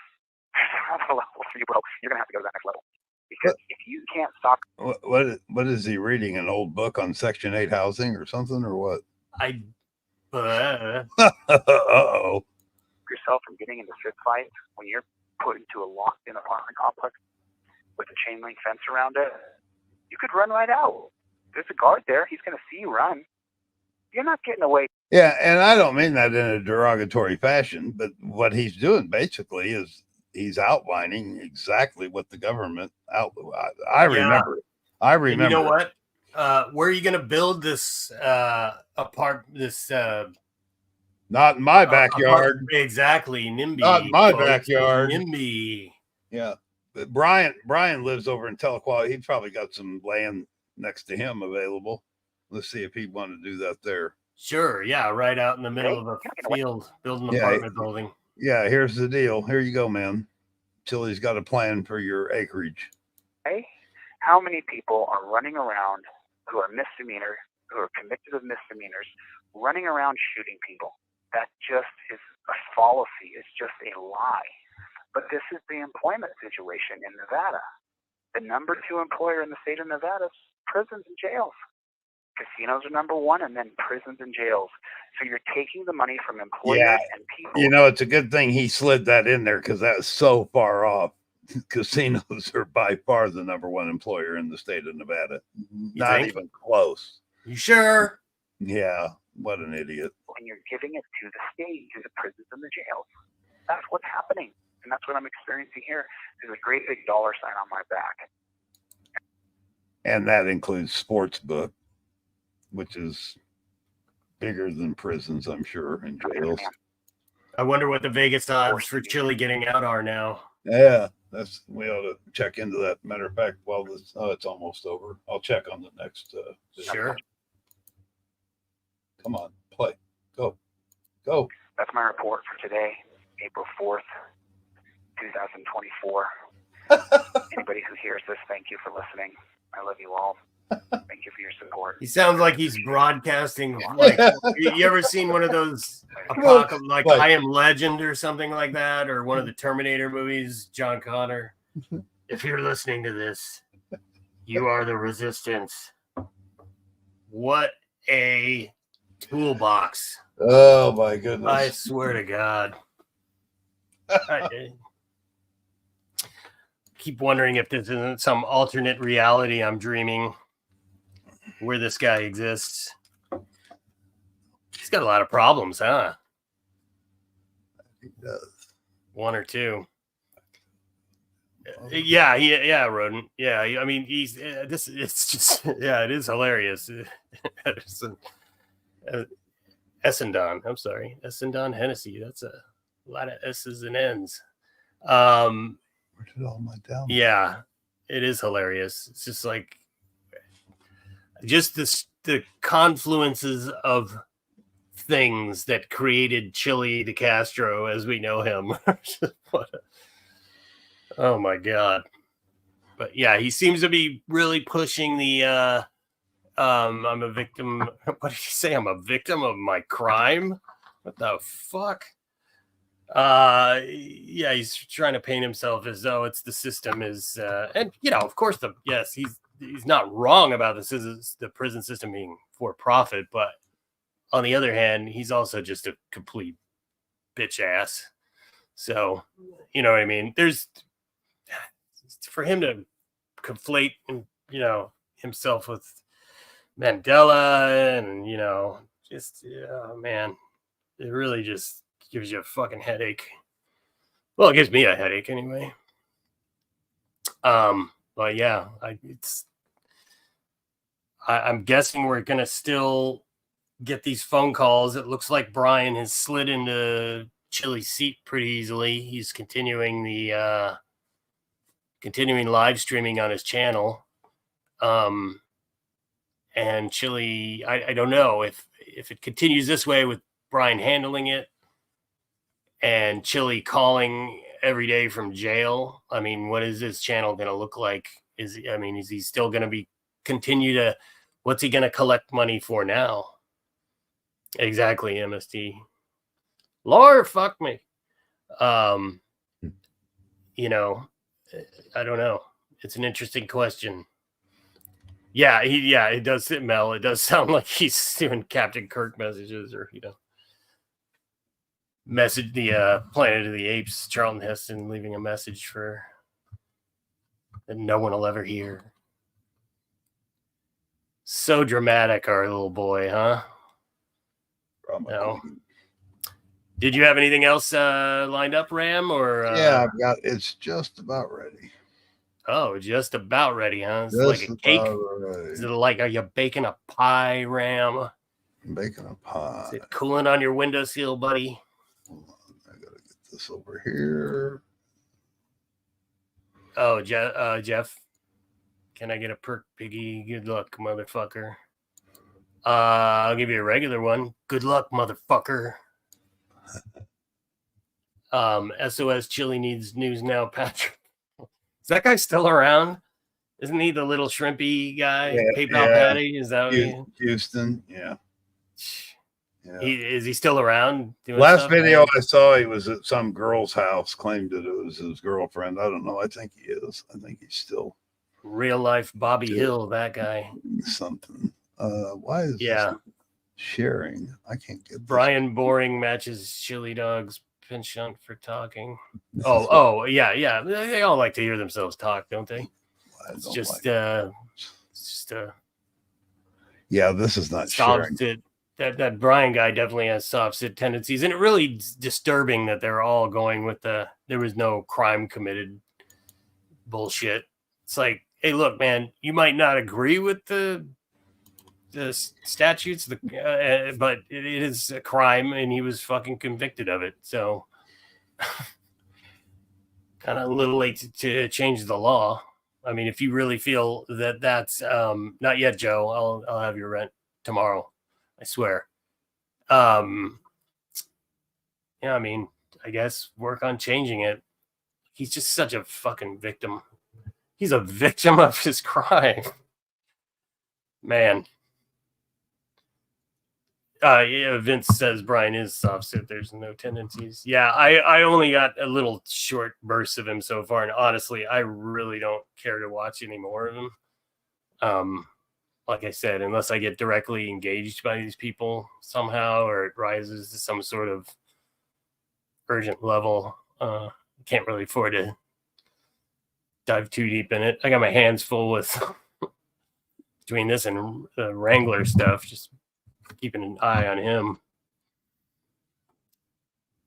There's another level for you, bro. You're going to have to go to that next level. Because if you can't stop. What is he reading? An old book on Section 8 housing or something, or what? Uh-oh. Yourself from getting into fist fights when you're put into a locked-in apartment complex with a chain link fence around it, you could run right out. There's a guard there. He's going to see you run. You're not getting away. Yeah, and I don't mean that in a derogatory fashion, but what he's doing basically is he's outlining exactly what the government I remember. And you know what? Where are you going to build this not in my backyard. Exactly, NIMBY. Not in my backyard. NIMBY. Yeah. But Brian lives over in Telequah. He's probably got some land next to him available. Let's see if he'd want to do that there. Sure, yeah, right out in the middle of a field, building an apartment building. Yeah, here's the deal. Here you go, man. Chili's got a plan for your acreage. Hey, how many people are running around who are convicted of misdemeanors, running around shooting people? That just is a fallacy. It's just a lie. But this is the employment situation in Nevada. The number 2 employer in the state of Nevada is prisons and jails. Casinos are number 1, and then prisons and jails. So you're taking the money from employers and people. You know, it's a good thing he slid that in there because that's so far off. Casinos are by far the number 1 employer in the state of Nevada. Not even close. You sure? Yeah. What an idiot. And you're giving it to the state, to the prisons and the jails. That's what's happening. And that's what I'm experiencing here. There's a great big dollar sign on my back. And that includes sportsbook, which is bigger than prisons, I'm sure, and jails. I wonder what the Vegas odds for Chili getting out are now. Yeah, we ought to check into that. Matter of fact, it's almost over. I'll check on the next. Sure. Come on, play. Go. That's my report for today, April 4th, 2024. Anybody who hears this, thank you for listening. I love you all. Thank you for your support. He sounds like he's broadcasting. Like, you ever seen one of those apocalypse, like What? I Am Legend or something like that, or one of the Terminator movies? John Connor. If you're listening to this, you are the Resistance. What a toolbox! Oh my goodness! I swear to God. I keep wondering if this isn't some alternate reality I'm dreaming where this guy exists. He's got a lot of problems, huh? He does. One or two. Yeah, Rodent. Yeah, I mean, he's this. It's just, yeah, it is hilarious. Essendon. I'm sorry, Essendon Hennessy. That's a lot of S's and N's. Where did all my down? Yeah, it is hilarious. It's just like, just the confluences of things that created Chili DeCastro as we know him. Oh my God. But yeah, he seems to be really pushing the I'm a victim. What did he say? I'm a victim of my crime. What the fuck? Yeah, he's trying to paint himself as though it's the system is and you know, of course he's not wrong about the prison system being for profit, but on the other hand, he's also just a complete bitch ass. So, you know what I mean? There's, for him to conflate, you know, himself with Mandela and, you know, just, man, it really just gives you a fucking headache. Well, it gives me a headache anyway. But yeah, I'm guessing we're going to still get these phone calls. It looks like Brian has slid into Chili's seat pretty easily. He's continuing the continuing live streaming on his channel. And Chili, I don't know if it continues this way with Brian handling it and Chili calling every day from jail. I mean, what is this channel going to look like? Is he still going to what's he going to collect money for now? Exactly, MST. Lord, fuck me. You know, I don't know. It's an interesting question. Yeah, it does, Mel. It does sound like he's doing Captain Kirk messages, or, you know, message the Planet of the Apes, Charlton Heston leaving a message that no one will ever hear. So dramatic, our little boy, huh? No. Did you have anything else lined up, Ram? Or yeah, it's just about ready. Oh, just about ready, huh? It's like a cake. Ready. Is it like, are you baking a pie, Ram? I'm baking a pie. Is it cooling on your windowsill, buddy? Hold on, I gotta get this over here. Oh, Jeff, can I get a perk piggy? Good luck, motherfucker. I'll give you a regular one. Good luck, motherfucker. SOS Chili needs news now, Patrick. Is that guy still around? Isn't he the little shrimpy guy? Yeah, PayPal Patty? Is that Houston? Yeah. Is he still around? Last video I saw, he was at some girl's house, claimed that it was his girlfriend. I don't know. I think he is. I think he's still real life Bobby Hill, that guy. Something. Why is this sharing? I can't get this. Brian Boring matches Chili Dog's penchant for talking. Yeah. They all like to hear themselves talk, don't they? It's just yeah, this is not sharing. That Brian guy definitely has soft sit tendencies, and it really is disturbing that they're all going with there was no crime committed bullshit. It's like, hey, look, man, you might not agree with the statutes, but it is a crime, and he was fucking convicted of it. So, kind of a little late to change the law. I mean, if you really feel that that's not yet, Joe, I'll have your rent tomorrow. I swear. Yeah, I mean, I guess work on changing it. He's just such a fucking victim. He's a victim of his crime. Man. Yeah, Vince says Brian is soft suit. There's no tendencies. Yeah, I only got a little short bursts of him so far, and honestly, I really don't care to watch any more of him. Like I said, unless I get directly engaged by these people somehow, or it rises to some sort of urgent level, can't really afford to dive too deep in it. I got my hands full with between this and the Wrangler stuff, just keeping an eye on him.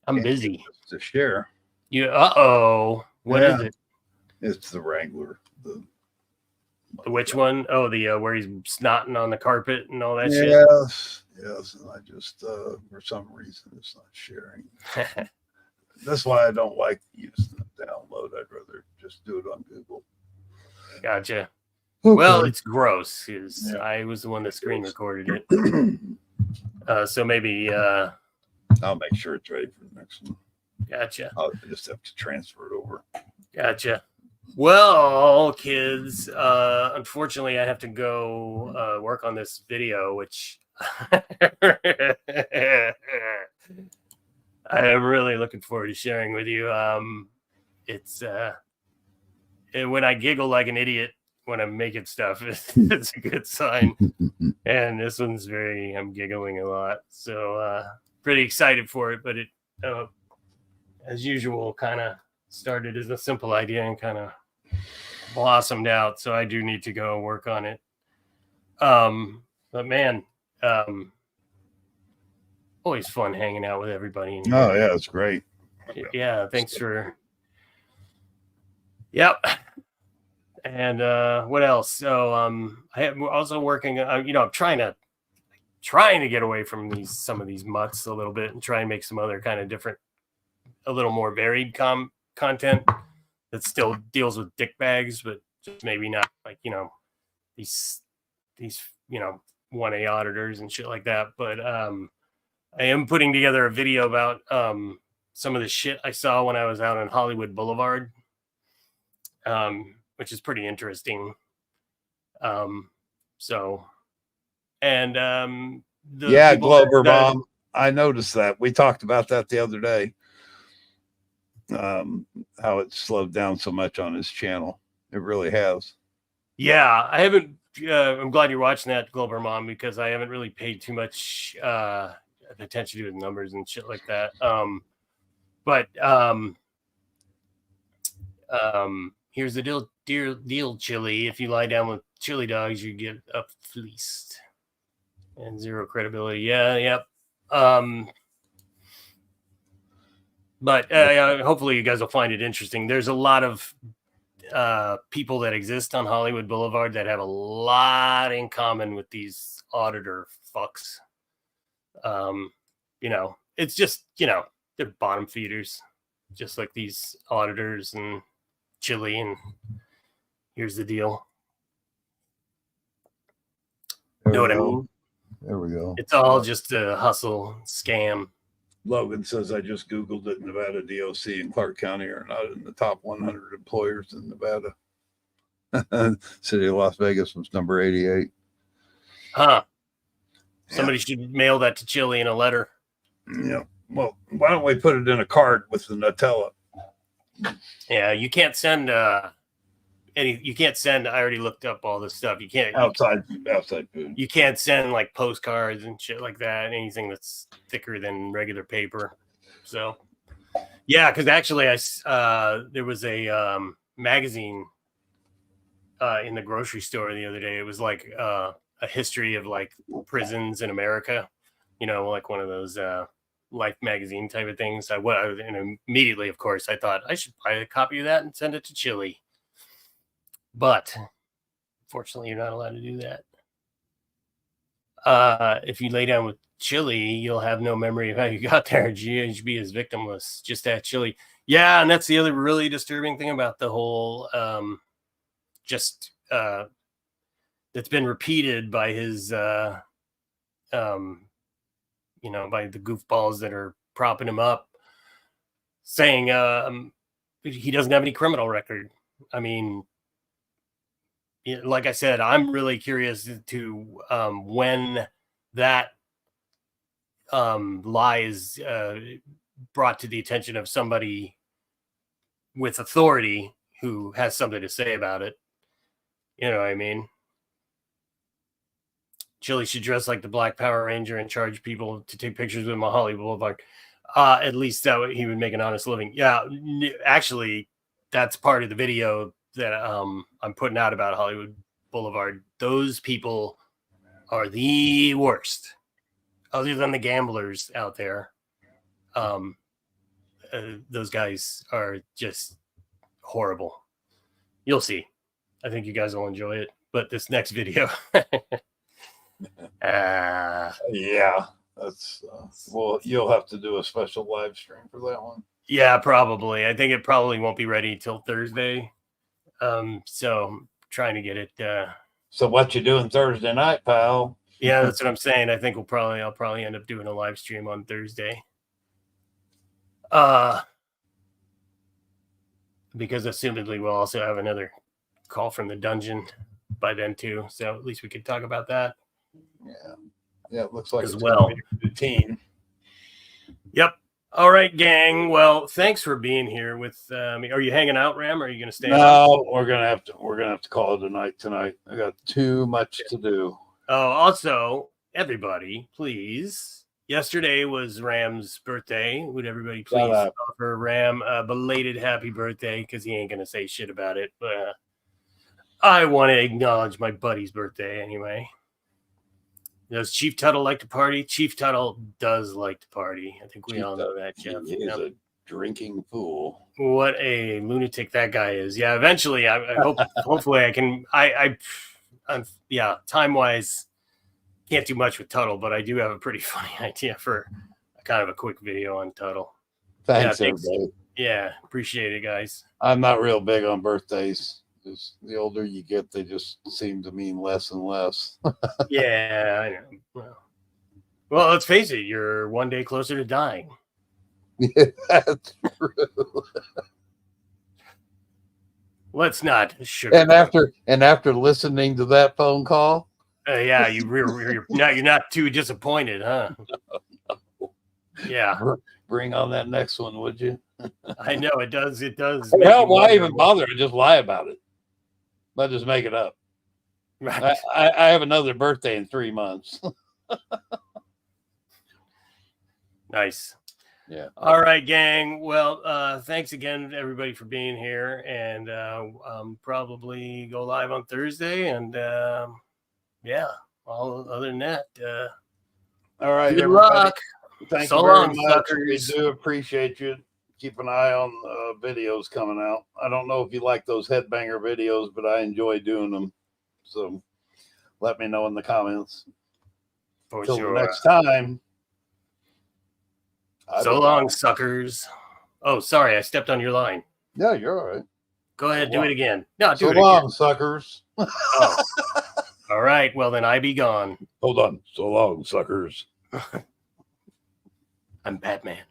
I'm busy. To share. You what is it? It's the Wrangler. The which one? Oh, the where he's snotting on the carpet and all that shit. Yes. And I just for some reason it's not sharing. That's why I don't like using the download. I'd rather just do it on Google. Gotcha. Okay. Well, it's gross. I was the one that screen recorded it. So maybe I'll make sure it's ready for the next one. Gotcha. I'll just have to transfer it over. Gotcha. Well, kids, unfortunately, I have to go work on this video, which I am really looking forward to sharing with you. It's when I giggle like an idiot when I'm making stuff, it's a good sign. And this one's I'm giggling a lot. So pretty excited for it, but it, as usual, kind of started as a simple idea and kind of blossomed out. So I do need to go work on it. But man, always fun hanging out with everybody. Oh yeah, it's great. Yeah, thanks for. Yep. And what else? So I am also working. I'm trying to get away from some of these mutts a little bit and try and make some other kind of different, a little more varied content that still deals with dick bags, but just maybe not like these 1A auditors and shit like that. But I am putting together a video about some of the shit I saw when I was out on Hollywood Boulevard, which is pretty interesting. Glober Bomb. I noticed that. We talked about that the other day. How it slowed down so much on his channel. It really has. Yeah, I haven't. I'm glad you're watching that, Glober Mom, because I haven't really paid too much attention to his numbers and shit like that. Here's the deal, Chili. If you lie down with chili dogs, you get up fleeced and zero credibility. Yep. But hopefully you guys will find it interesting. There's a lot of people that exist on Hollywood Boulevard that have a lot in common with these auditor fucks. It's just, they're bottom feeders, just like these auditors and Chili. And here's the deal. Know what I mean? There we go. It's all just a hustle scam. Logan says, I just Googled it. Nevada DOC and Clark County are not in the top 100 employers in Nevada. City of Las Vegas was number 88. Huh. Somebody should mail that to Chili in a letter. Yeah. Well, why don't we put it in a card with the Nutella? Yeah, you can't send you can't send. I already looked up all this stuff. You can't outside food. You can't send like postcards and shit like that. Anything that's thicker than regular paper. So, yeah, because actually, there was a magazine in the grocery store the other day. It was like a history of like prisons in America. Like one of those Life magazine type of things. And immediately, of course, I thought I should buy a copy of that and send it to Chili. But fortunately, you're not allowed to do that. If you lay down with Chili, you'll have no memory of how you got there. GHB is victimless. Just at Chili. Yeah, and that's the other really disturbing thing about the whole that's been repeated by his by the goofballs that are propping him up, saying he doesn't have any criminal record. I mean, like I said, I'm really curious to when that lie is brought to the attention of somebody with authority who has something to say about it. You know what I mean? Chili should dress like the Black Power Ranger and charge people to take pictures with him on Hollywood Boulevard. At least that way he would make an honest living. Yeah, actually, that's part of the video that I'm putting out about Hollywood Boulevard. Those people are the worst, other than the gamblers out there. Those guys are just horrible. You'll see. I think you guys will enjoy it. But this next video. Yeah, that's well, you'll have to do a special live stream for that one. Yeah, probably. I think it probably won't be ready till Thursday. So I'm trying to get it. So what you doing Thursday night, pal? Yeah, that's what I'm saying. I think I'll probably end up doing a live stream on Thursday. Because assumedly we'll also have another call from the dungeon by then too. So at least we could talk about that. Yeah, it looks like as it's well. gonna be a routine. Yep. All right, gang. Well, thanks for being here with me. Are you hanging out, Ram? Or are you going to stay? No, we're gonna have to call it a night tonight. I got too much to do. Oh, also, everybody, please. Yesterday was Ram's birthday. Would everybody please offer Ram a belated happy birthday? Because he ain't gonna say shit about it. But I want to acknowledge my buddy's birthday anyway. Does Chief Tuttle like to party? Chief Tuttle does like to party. I think we all know that, Jeff. He is a drinking fool. What a lunatic that guy is. Yeah, eventually, I hope, hopefully I can, I'm yeah, time-wise, can't do much with Tuttle, but I do have a pretty funny idea for kind of a quick video on Tuttle. Thanks, yeah, everybody. Yeah, appreciate it, guys. I'm not real big on birthdays. The older you get, they just seem to mean less and less. Yeah, I know. Well, let's face it, you're one day closer to dying. Yeah, that's true. Let's not sugar. And after listening to that phone call, yeah, you're not too disappointed, huh? No. Yeah. Bring on that next one, would you? I know it does. It does. Well, why even bother? Just lie about it. Let's just make it up. Right. I have another birthday in 3 months. Nice. Yeah. All right, gang. Well, thanks again, everybody, for being here. And probably go live on Thursday. And yeah, other than that, all right. Good luck. Thank so you very long, much. suckers. We do appreciate you. Keep an eye on videos coming out. I don't know if you like those headbanger videos, but I enjoy doing them. So let me know in the comments. For Till sure. the next time. So long, suckers. Oh, sorry, I stepped on your line. Yeah, you're all right. Go ahead, do it again. No, do so it long, again. suckers. Oh. All right, well then I be gone. Hold on. So long, suckers. I'm Batman.